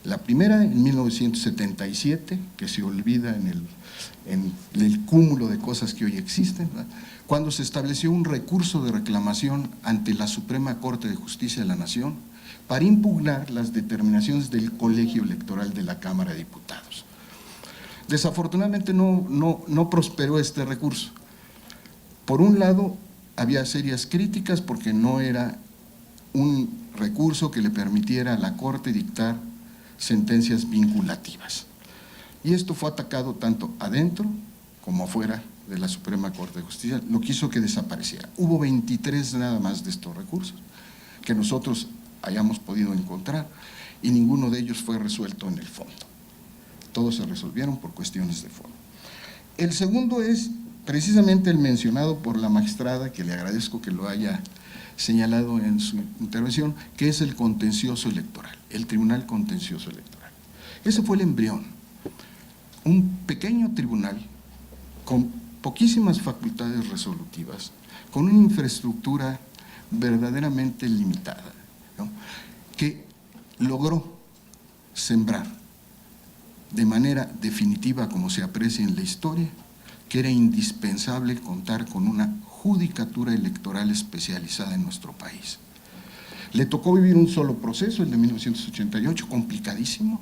La primera en 1977, que se olvida en el cúmulo de cosas que hoy existen, ¿verdad?, cuando se estableció un recurso de reclamación ante la Suprema Corte de Justicia de la Nación para impugnar las determinaciones del Colegio Electoral de la Cámara de Diputados. Desafortunadamente no prosperó este recurso. Por un lado, había serias críticas porque no era un recurso que le permitiera a la Corte dictar sentencias vinculativas. Y esto fue atacado tanto adentro como afuera de la Suprema Corte de Justicia, lo que hizo que desapareciera. Hubo 23 nada más de estos recursos que nosotros hayamos podido encontrar y ninguno de ellos fue resuelto en el fondo. Todos se resolvieron por cuestiones de fondo. El segundo es precisamente el mencionado por la magistrada, que le agradezco que lo haya señalado en su intervención, que es el contencioso electoral, el Tribunal Contencioso Electoral. Ese fue el embrión, un pequeño tribunal con poquísimas facultades resolutivas, con una infraestructura verdaderamente limitada, ¿no?, que logró sembrar de manera definitiva, como se aprecia en la historia, que era indispensable contar con una judicatura electoral especializada en nuestro país. Le tocó vivir un solo proceso, el de 1988, complicadísimo,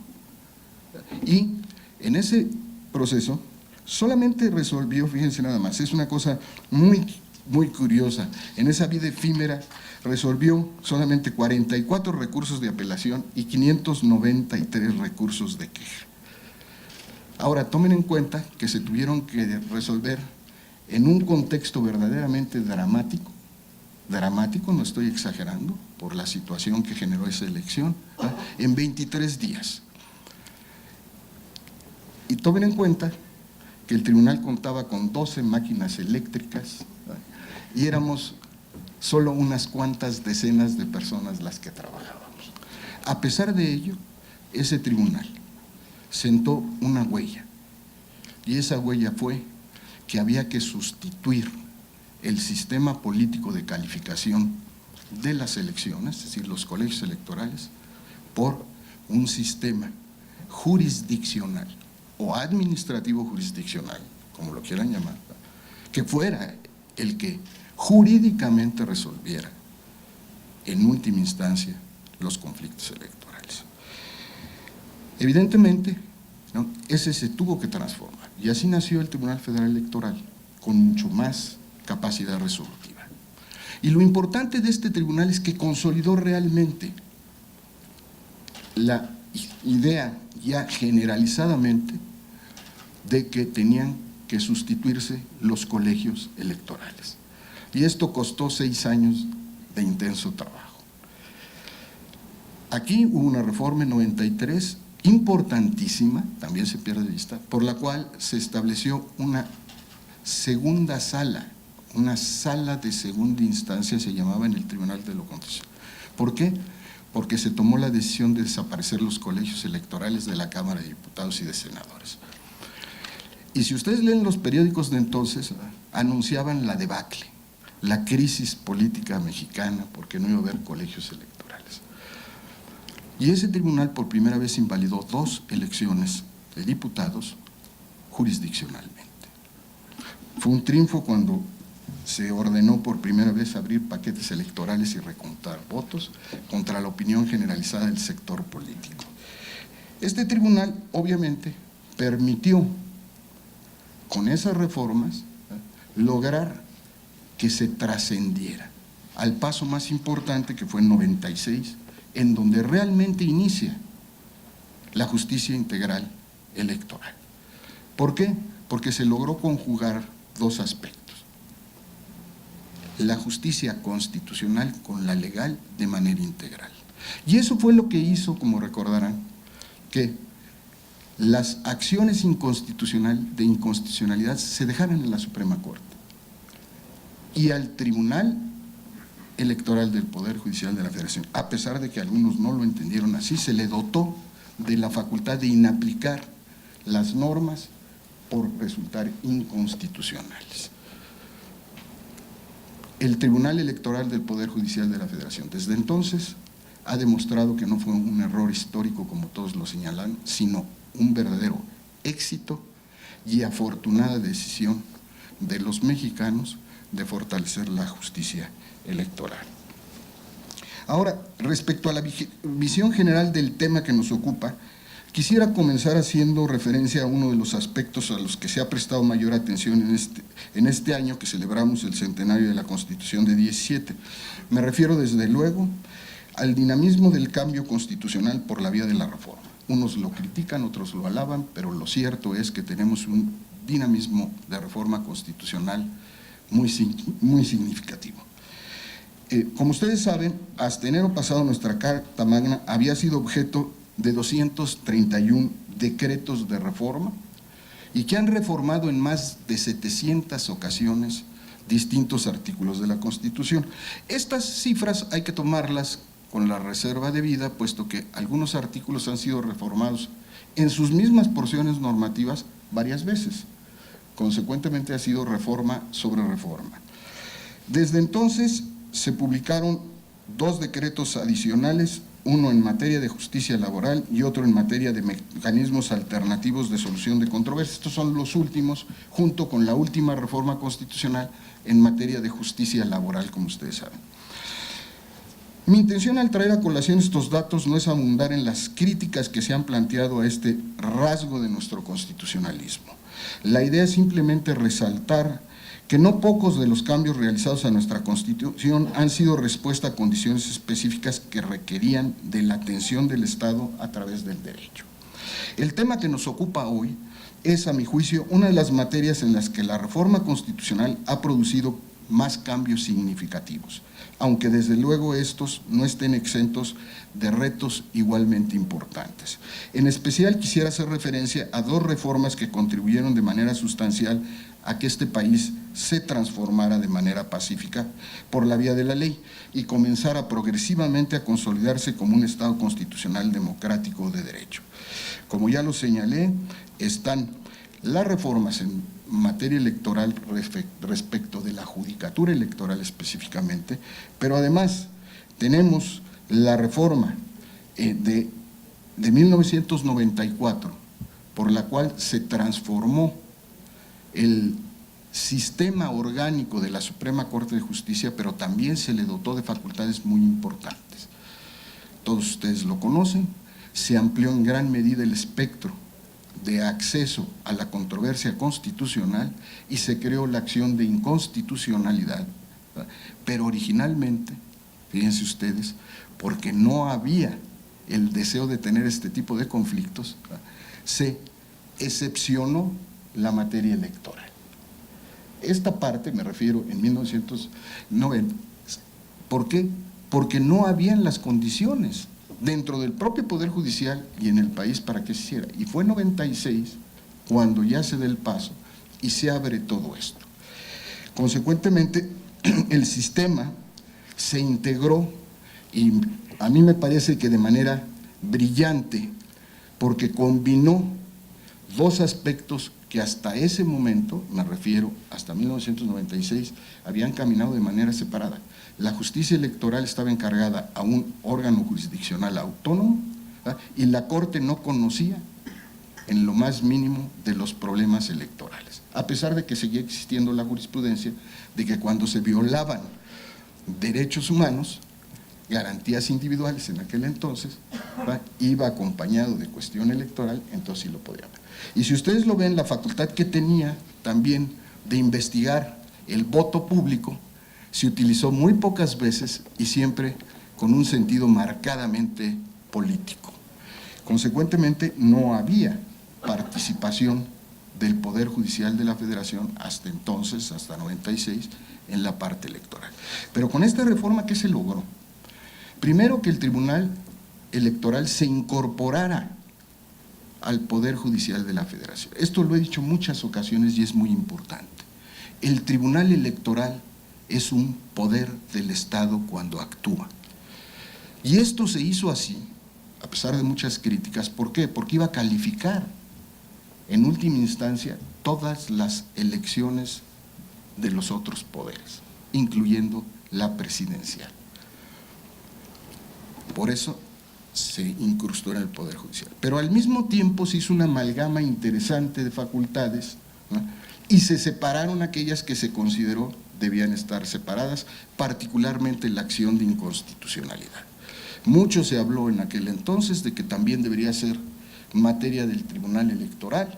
y en ese proceso solamente resolvió, fíjense nada más, es una cosa muy curiosa, en esa vida efímera resolvió solamente 44 recursos de apelación y 593 recursos de queja. Ahora, tomen en cuenta que se tuvieron que resolver en un contexto verdaderamente dramático, no estoy exagerando, por la situación que generó esa elección, ¿verdad?, en 23 días. Y tomen en cuenta que el tribunal contaba con 12 máquinas eléctricas, ¿verdad?, y éramos solo unas cuantas decenas de personas las que trabajábamos. A pesar de ello, ese tribunal sentó una huella, y esa huella fue que había que sustituir el sistema político de calificación de las elecciones, es decir, los colegios electorales, por un sistema jurisdiccional o administrativo jurisdiccional, como lo quieran llamar, que fuera el que jurídicamente resolviera en última instancia los conflictos electorales. Evidentemente, ¿no?, ese se tuvo que transformar y así nació el Tribunal Federal Electoral, con mucho más capacidad resolutiva. Y lo importante de este tribunal es que consolidó realmente la idea ya generalizadamente de que tenían que sustituirse los colegios electorales. Y esto costó 6 años de intenso trabajo. Aquí hubo una reforma en 93, importantísima, también se pierde de vista, por la cual se estableció una segunda sala, una sala de segunda instancia se llamaba en el Tribunal de lo Contencioso. ¿Por qué? Porque se tomó la decisión de desaparecer los colegios electorales de la Cámara de Diputados y de Senadores. Y si ustedes leen los periódicos de entonces, anunciaban la debacle, la crisis política mexicana, porque no iba a haber colegios electorales. Y ese tribunal por primera vez invalidó 2 elecciones de diputados jurisdiccionalmente. Fue un triunfo cuando se ordenó por primera vez abrir paquetes electorales y recontar votos contra la opinión generalizada del sector político. Este tribunal obviamente permitió con esas reformas lograr que se trascendiera al paso más importante, que fue en 96, en donde realmente inicia la justicia integral electoral. ¿Por qué? Porque se logró conjugar 2 aspectos: la justicia constitucional con la legal de manera integral. Y eso fue lo que hizo, como recordarán, que las acciones de inconstitucionalidad se dejaran en la Suprema Corte y al Tribunal Electoral del Poder Judicial de la Federación, a pesar de que algunos no lo entendieron así, se le dotó de la facultad de inaplicar las normas por resultar inconstitucionales. El Tribunal Electoral del Poder Judicial de la Federación, desde entonces, ha demostrado que no fue un error histórico como todos lo señalan, sino un verdadero éxito y afortunada decisión de los mexicanos de fortalecer la justicia electoral. Ahora, respecto a la visión general del tema que nos ocupa, quisiera comenzar haciendo referencia a uno de los aspectos a los que se ha prestado mayor atención en este año que celebramos el centenario de la Constitución de 17. Me refiero desde luego al dinamismo del cambio constitucional por la vía de la reforma. Unos lo critican, otros lo alaban, pero lo cierto es que tenemos un dinamismo de reforma constitucional muy significativo. Como ustedes saben, hasta enero pasado nuestra Carta Magna había sido objeto de 231 decretos de reforma y que han reformado en más de 700 ocasiones distintos artículos de la Constitución. Estas cifras hay que tomarlas con la reserva debida, puesto que algunos artículos han sido reformados en sus mismas porciones normativas varias veces. Consecuentemente ha sido reforma sobre reforma. Desde entonces se publicaron 2 decretos adicionales, uno en materia de justicia laboral y otro en materia de mecanismos alternativos de solución de controversias. Estos son los últimos, junto con la última reforma constitucional en materia de justicia laboral, como ustedes saben. Mi intención al traer a colación estos datos no es abundar en las críticas que se han planteado a este rasgo de nuestro constitucionalismo. La idea es simplemente resaltar que no pocos de los cambios realizados a nuestra Constitución han sido respuesta a condiciones específicas que requerían de la atención del Estado a través del derecho. El tema que nos ocupa hoy es, a mi juicio, una de las materias en las que la reforma constitucional ha producido más cambios significativos, aunque desde luego estos no estén exentos de retos igualmente importantes. En especial quisiera hacer referencia a 2 reformas que contribuyeron de manera sustancial a que este país se transformara de manera pacífica por la vía de la ley y comenzara progresivamente a consolidarse como un Estado constitucional democrático de derecho. Como ya lo señalé, están las reformas en materia electoral respecto de la judicatura electoral específicamente, pero además tenemos la reforma de 1994, por la cual se transformó el sistema orgánico de la Suprema Corte de Justicia, pero también se le dotó de facultades muy importantes. Todos ustedes lo conocen, se amplió en gran medida el espectro de acceso a la controversia constitucional y se creó la acción de inconstitucionalidad, ¿verdad? Pero originalmente, fíjense ustedes, porque no había el deseo de tener este tipo de conflictos, ¿verdad?, se excepcionó la materia electoral. Esta parte, me refiero en 1990, ¿por qué? Porque no habían las condiciones dentro del propio Poder Judicial y en el país para que se hiciera. Y fue en 96 cuando ya se da el paso y se abre todo esto. Consecuentemente, el sistema se integró y a mí me parece que de manera brillante, porque combinó 2 aspectos que hasta ese momento, me refiero hasta 1996, habían caminado de manera separada. La justicia electoral estaba encargada a un órgano jurisdiccional autónomo, ¿verdad?, y la Corte no conocía en lo más mínimo de los problemas electorales, a pesar de que seguía existiendo la jurisprudencia de que cuando se violaban derechos humanos, garantías individuales en aquel entonces, ¿verdad?, iba acompañado de cuestión electoral, entonces sí lo podía ver. Y si ustedes lo ven, la facultad que tenía también de investigar el voto público se utilizó muy pocas veces y siempre con un sentido marcadamente político. Consecuentemente, no había participación del Poder Judicial de la Federación hasta entonces, hasta 96, en la parte electoral. Pero con esta reforma, ¿qué se logró? Primero, que el Tribunal Electoral se incorporara al Poder Judicial de la Federación. Esto lo he dicho en muchas ocasiones y es muy importante. El Tribunal Electoral es un poder del Estado cuando actúa. Y esto se hizo así, a pesar de muchas críticas. ¿Por qué? Porque iba a calificar en última instancia todas las elecciones de los otros poderes, incluyendo la presidencial. Por eso se incrustó en el Poder Judicial. Pero al mismo tiempo se hizo una amalgama interesante de facultades, ¿no? Y se separaron aquellas que se consideró debían estar separadas, particularmente la acción de inconstitucionalidad. Mucho se habló en aquel entonces de que también debería ser materia del Tribunal Electoral,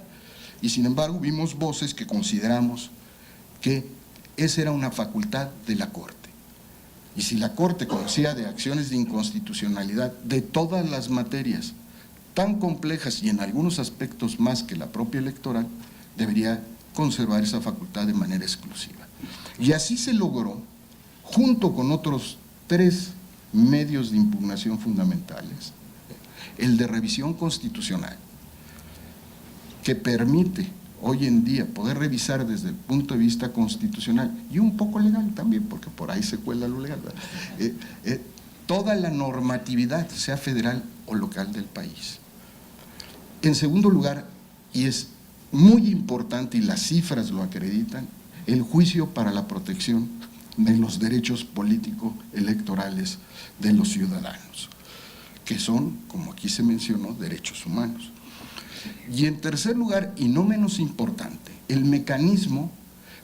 y sin embargo vimos voces que consideramos que esa era una facultad de la Corte. Y si la Corte conocía de acciones de inconstitucionalidad de todas las materias tan complejas y en algunos aspectos más que la propia electoral, debería conservar esa facultad de manera exclusiva. Y así se logró, junto con otros 3 medios de impugnación fundamentales, el de revisión constitucional, que permite hoy en día poder revisar desde el punto de vista constitucional y un poco legal también, porque por ahí se cuela lo legal, toda la normatividad, sea federal o local del país. En segundo lugar, y es muy importante y las cifras lo acreditan, el juicio para la protección de los derechos político-electorales de los ciudadanos, que son, como aquí se mencionó, derechos humanos. Y en tercer lugar, y no menos importante, el mecanismo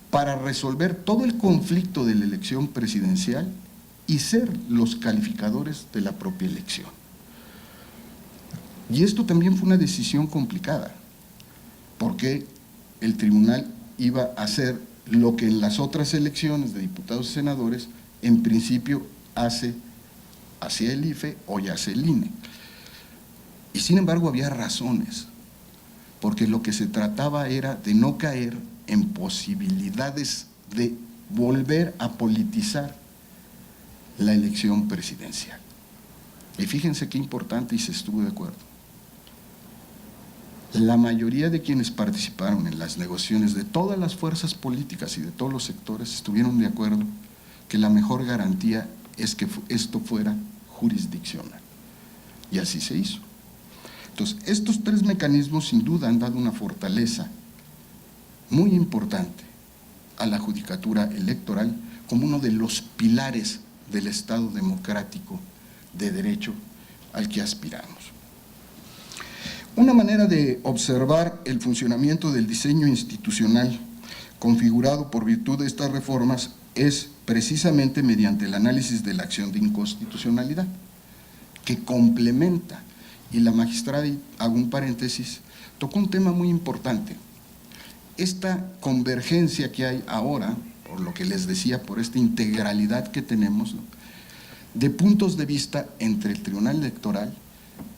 para resolver todo el conflicto de la elección presidencial y ser los calificadores de la propia elección. Y esto también fue una decisión complicada, porque el tribunal iba a hacer lo que en las otras elecciones de diputados y senadores en principio hacía el IFE, hoy hace el INE. Y sin embargo había razones, porque lo que se trataba era de no caer en posibilidades de volver a politizar la elección presidencial. Y fíjense qué importante, y se estuvo de acuerdo. La mayoría de quienes participaron en las negociaciones de todas las fuerzas políticas y de todos los sectores estuvieron de acuerdo que la mejor garantía es que esto fuera jurisdiccional. Y así se hizo. Entonces, estos 3 mecanismos sin duda han dado una fortaleza muy importante a la judicatura electoral como uno de los pilares del Estado democrático de derecho al que aspiramos. Una manera de observar el funcionamiento del diseño institucional configurado por virtud de estas reformas es precisamente mediante el análisis de la acción de inconstitucionalidad, que complementa, y la magistrada, y hago un paréntesis, tocó un tema muy importante. Esta convergencia que hay ahora, por lo que les decía, por esta integralidad que tenemos, ¿no?, de puntos de vista entre el Tribunal Electoral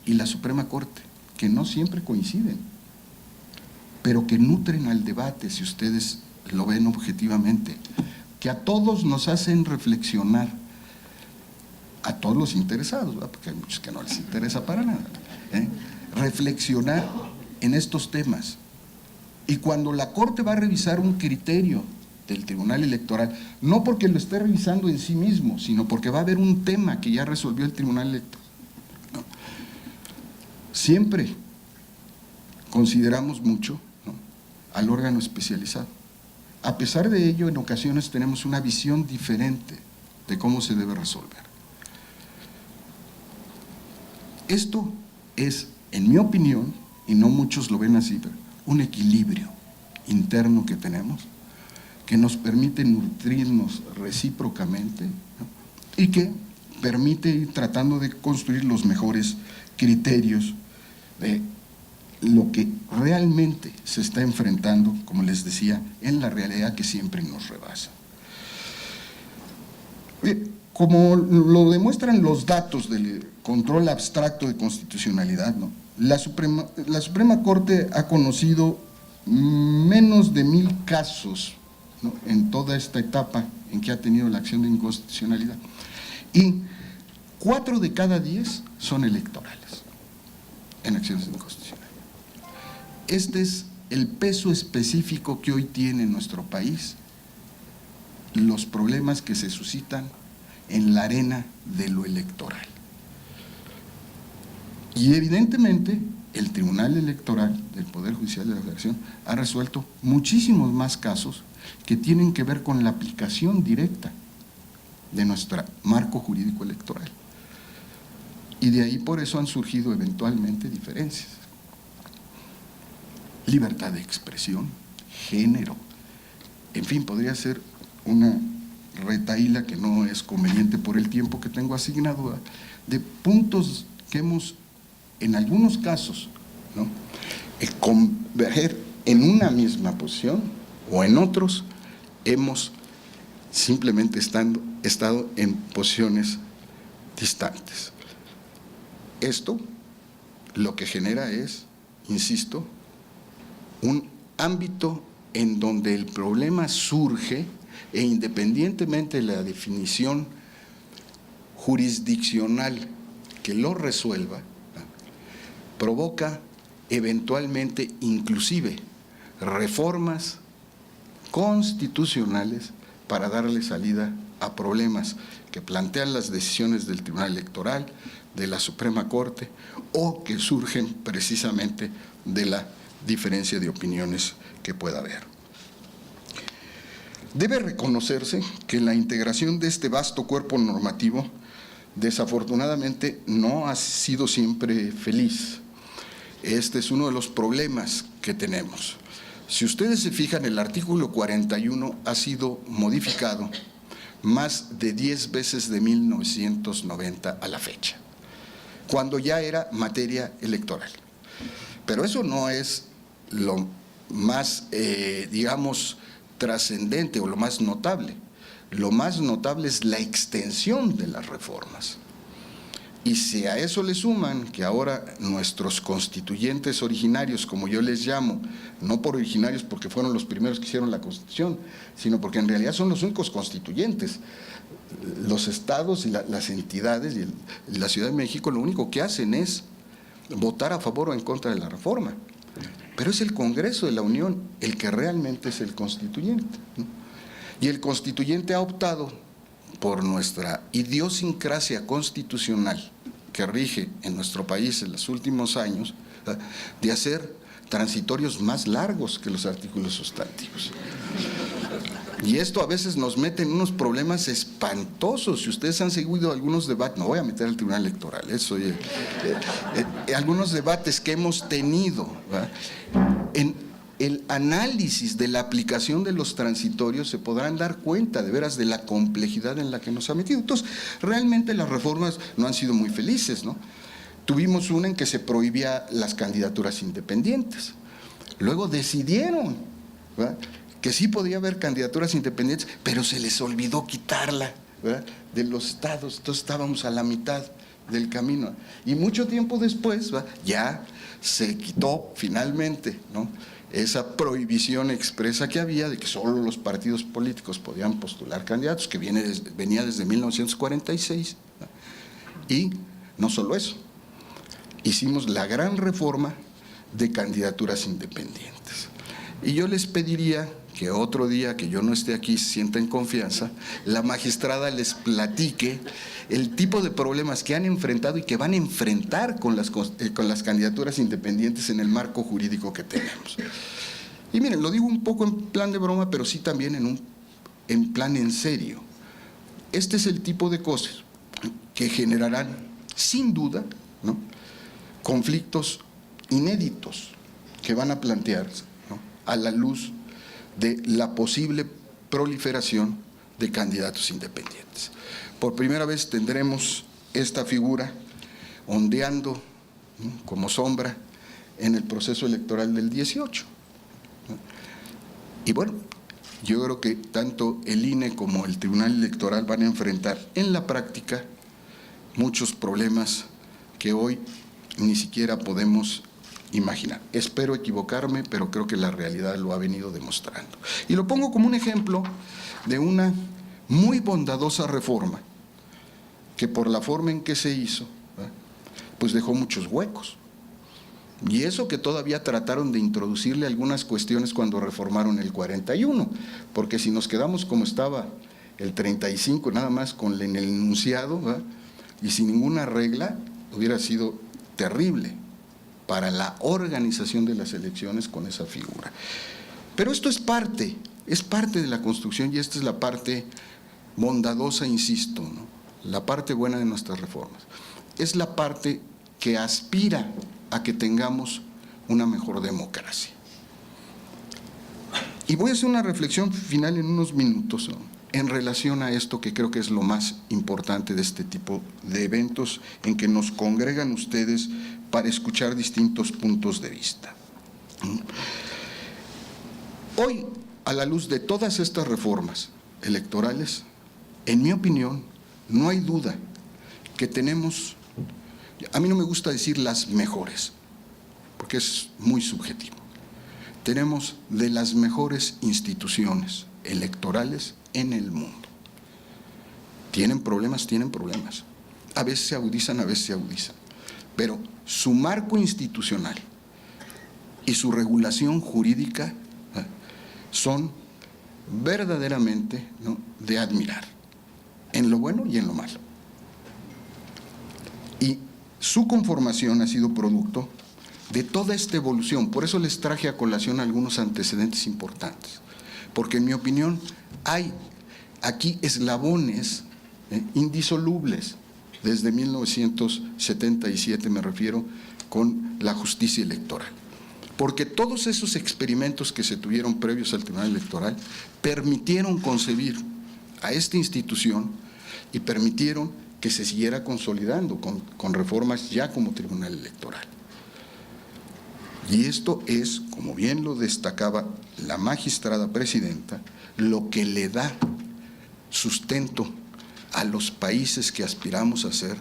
y la Suprema Corte, que no siempre coinciden, pero que nutren al debate, si ustedes lo ven objetivamente, que a todos nos hacen reflexionar, a todos los interesados, ¿verdad?, porque hay muchos que no les interesa para nada, reflexionar en estos temas. Y cuando la Corte va a revisar un criterio del Tribunal Electoral, no porque lo esté revisando en sí mismo, sino porque va a haber un tema que ya resolvió el Tribunal Electoral, ¿no?, siempre consideramos mucho, ¿no?, al órgano especializado. A pesar de ello, en ocasiones tenemos una visión diferente de cómo se debe resolver. Esto es, en mi opinión, y no muchos lo ven así, pero un equilibrio interno que tenemos, que nos permite nutrirnos recíprocamente, ¿no?, y que permite ir tratando de construir los mejores criterios de lo que realmente se está enfrentando, como les decía, en la realidad que siempre nos rebasa. Como lo demuestran los datos del control abstracto de constitucionalidad, ¿no?, la Suprema Corte ha conocido menos de 1000 casos, ¿no?, en toda esta etapa en que ha tenido la acción de inconstitucionalidad, y 4 de cada 10 son electorales en acciones de inconstitucionalidad. Este es el peso específico que hoy tiene nuestro país, los problemas que se suscitan en la arena de lo electoral. Y evidentemente el Tribunal Electoral del Poder Judicial de la Federación ha resuelto muchísimos más casos que tienen que ver con la aplicación directa de nuestro marco jurídico electoral. Y de ahí por eso han surgido eventualmente diferencias. Libertad de expresión, género, en fin, podría ser una retahíla que no es conveniente por el tiempo que tengo asignado, de puntos que hemos, en algunos casos, ¿no?, converger en una misma posición, o en otros hemos simplemente estado en posiciones distantes. Esto lo que genera es, insisto, un ámbito en donde el problema surge e independientemente de la definición jurisdiccional que lo resuelva, provoca eventualmente inclusive reformas constitucionales para darle salida a problemas que plantean las decisiones del Tribunal Electoral, de la Suprema Corte, o que surgen precisamente de la diferencia de opiniones que pueda haber. Debe reconocerse que la integración de este vasto cuerpo normativo desafortunadamente no ha sido siempre feliz. Este es uno de los problemas que tenemos. Si ustedes se fijan, el artículo 41 ha sido modificado más de 10 veces de 1990 a la fecha, cuando ya era materia electoral. Pero eso no es lo más, digamos, trascendente o lo más notable. Lo más notable es la extensión de las reformas. Y si a eso le suman que ahora nuestros constituyentes originarios, como yo les llamo, no por originarios porque fueron los primeros que hicieron la Constitución, sino porque en realidad son los únicos constituyentes, los estados y las entidades y la Ciudad de México lo único que hacen es votar a favor o en contra de la reforma. Pero es el Congreso de la Unión el que realmente es el constituyente, ¿no? Y el constituyente ha optado por nuestra idiosincrasia constitucional que rige en nuestro país en los últimos años, de hacer transitorios más largos que los artículos sustantivos. Y esto a veces nos mete en unos problemas espantosos. Si ustedes han seguido algunos debates, no voy a meter al Tribunal Electoral, algunos debates que hemos tenido, ¿verdad?, en el análisis de la aplicación de los transitorios se podrán dar cuenta de veras de la complejidad en la que nos ha metido. Entonces, realmente las reformas no han sido muy felices, ¿no? Tuvimos una en que se prohibía las candidaturas independientes. Luego decidieron, ¿verdad?, que sí podía haber candidaturas independientes, pero se les olvidó quitarla, ¿verdad?, de los estados. Entonces estábamos a la mitad del camino. Y mucho tiempo después, ¿verdad?, ya se quitó finalmente, ¿no?, esa prohibición expresa que había de que solo los partidos políticos podían postular candidatos, que venía desde 1946. ¿verdad? Y no solo eso, hicimos la gran reforma de candidaturas independientes. Y yo les pediría que otro día que yo no esté aquí, se sienta en confianza, la magistrada les platique el tipo de problemas que han enfrentado y que van a enfrentar con las candidaturas independientes en el marco jurídico que tenemos. Y miren, lo digo un poco en plan de broma, pero sí también en plan en serio. Este es el tipo de cosas que generarán, sin duda, ¿no?, conflictos inéditos que van a plantearse, ¿no?, a la luz de la posible proliferación de candidatos independientes. Por primera vez tendremos esta figura ondeando, ¿no?, como sombra en el proceso electoral del 18. ¿no? Y bueno, yo creo que tanto el INE como el Tribunal Electoral van a enfrentar en la práctica muchos problemas que hoy ni siquiera podemos imaginar. Espero equivocarme, pero creo que la realidad lo ha venido demostrando. Y lo pongo como un ejemplo de una muy bondadosa reforma que por la forma en que se hizo, ¿verdad?, pues dejó muchos huecos. Y eso que todavía trataron de introducirle algunas cuestiones cuando reformaron el 41, porque si nos quedamos como estaba el 35, nada más con el enunciado, ¿verdad?, y sin ninguna regla, hubiera sido terrible para la organización de las elecciones con esa figura. Pero esto es parte de la construcción, y esta es la parte bondadosa, insisto, ¿no?, la parte buena de nuestras reformas. es la parte que aspira a que tengamos una mejor democracia. Y voy a hacer una reflexión final en unos minutos, ¿no?, en relación a esto que creo que es lo más importante de este tipo de eventos en que nos congregan ustedes para escuchar distintos puntos de vista. Hoy, a la luz de todas estas reformas electorales, en mi opinión, no hay duda que tenemos, a mí no me gusta decir las mejores, porque es muy subjetivo. Tenemos de las mejores instituciones electorales en el mundo. ¿Tienen problemas? Tienen problemas. A veces se agudizan, a veces se agudizan. Pero su marco institucional y su regulación jurídica son verdaderamente, ¿no?, de admirar, en lo bueno y en lo malo. Y su conformación ha sido producto de toda esta evolución. Por eso les traje a colación algunos antecedentes importantes, porque en mi opinión hay aquí eslabones indisolubles desde 1977, me refiero, con la justicia electoral. Porque todos esos experimentos que se tuvieron previos al Tribunal Electoral permitieron concebir a esta institución y permitieron que se siguiera consolidando con reformas ya como Tribunal Electoral. Y esto es, como bien lo destacaba la magistrada presidenta, lo que le da sustento a los países que aspiramos a ser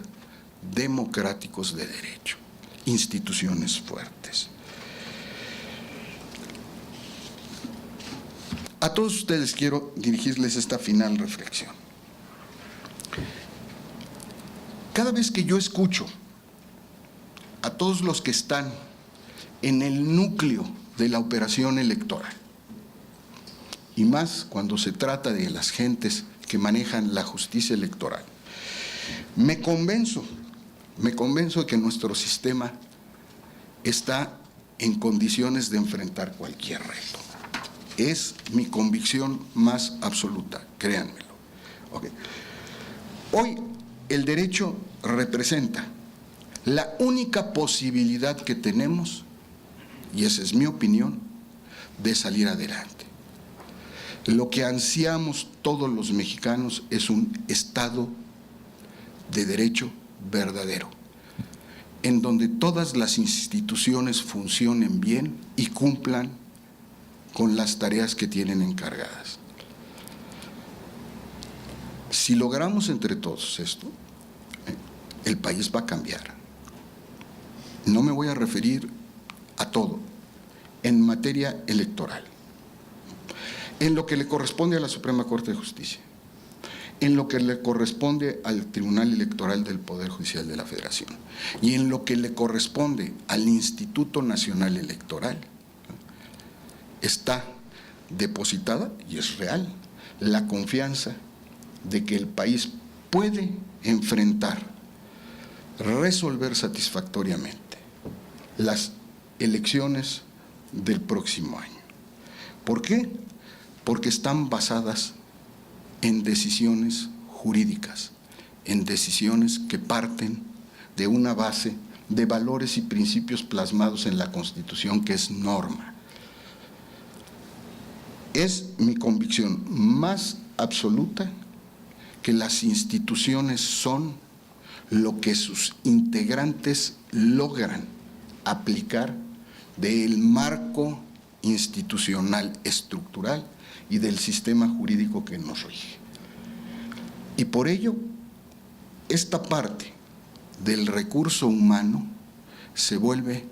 democráticos de derecho, instituciones fuertes. A todos ustedes quiero dirigirles esta final reflexión. Cada vez que yo escucho a todos los que están en el núcleo de la operación electoral, y más cuando se trata de las gentes que manejan la justicia electoral, me convenzo de que nuestro sistema está en condiciones de enfrentar cualquier reto. Es mi convicción más absoluta, créanmelo. Okay. Hoy el derecho representa la única posibilidad que tenemos, y esa es mi opinión, de salir adelante. Lo que ansiamos todos los mexicanos es un Estado de derecho verdadero, en donde todas las instituciones funcionen bien y cumplan con las tareas que tienen encargadas. Si logramos entre todos esto, el país va a cambiar. No me voy a referir a todo, en materia electoral, en lo que le corresponde a la Suprema Corte de Justicia, en lo que le corresponde al Tribunal Electoral del Poder Judicial de la Federación y en lo que le corresponde al Instituto Nacional Electoral, está depositada, y es real, la confianza de que el país puede enfrentar, resolver satisfactoriamente las elecciones del próximo año. ¿Por qué? Porque están basadas en decisiones jurídicas, en decisiones que parten de una base de valores y principios plasmados en la Constitución, que es norma. Es mi convicción más absoluta que las instituciones son lo que sus integrantes logran aplicar del marco institucional estructural y del sistema jurídico que nos rige. Y por ello, esta parte del recurso humano se vuelve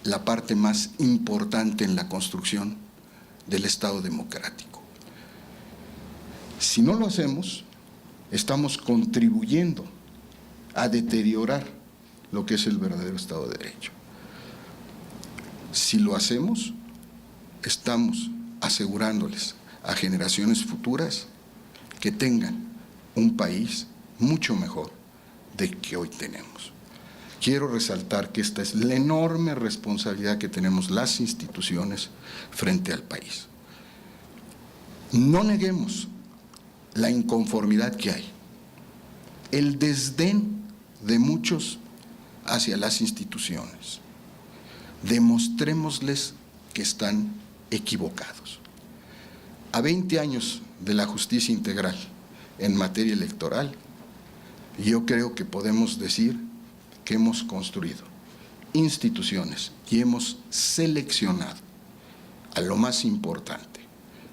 la parte más importante en la construcción del Estado democrático. Si no lo hacemos, estamos contribuyendo a deteriorar lo que es el verdadero Estado de Derecho. Si lo hacemos, estamos asegurándoles a generaciones futuras que tengan un país mucho mejor del que hoy tenemos. Quiero resaltar que esta es la enorme responsabilidad que tenemos las instituciones frente al país. No neguemos la inconformidad que hay, el desdén de muchos hacia las instituciones. Demostrémosles que están equivocados. A 20 años de la justicia integral en materia electoral, yo creo que podemos decir que hemos construido instituciones y hemos seleccionado a lo más importante,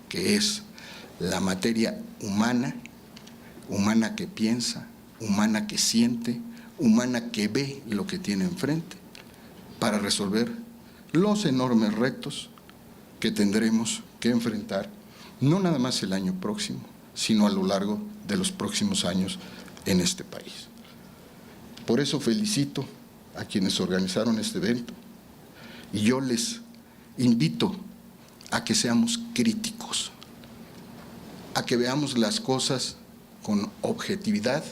que es la materia humana, humana que piensa, humana que siente, humana que ve lo que tiene enfrente, para resolver los enormes retos que tendremos que enfrentar, no nada más el año próximo, sino a lo largo de los próximos años en este país. Por eso felicito a quienes organizaron este evento y yo les invito a que seamos críticos, a que veamos las cosas con objetividad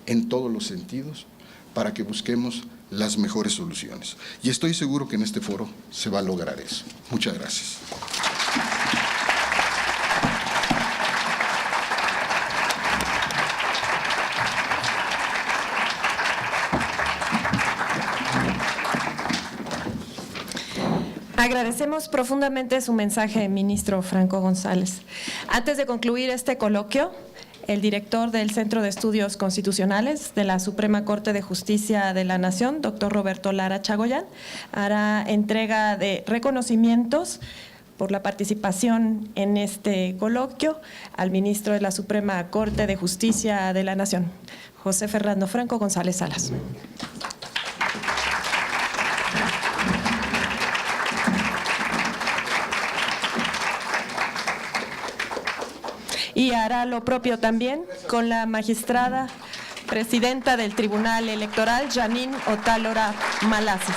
en todos los sentidos para que busquemos las mejores soluciones. Y estoy seguro que en este foro se va a lograr eso. Muchas gracias. Agradecemos profundamente su mensaje, ministro Franco González. Antes de concluir este coloquio, el director del Centro de Estudios Constitucionales de la Suprema Corte de Justicia de la Nación, doctor Roberto Lara Chagoyán, hará entrega de reconocimientos por la participación en este coloquio al ministro de la Suprema Corte de Justicia de la Nación, José Fernando Franco González Salas. Y hará lo propio también con la magistrada presidenta del Tribunal Electoral, Janine Otálora Malasis.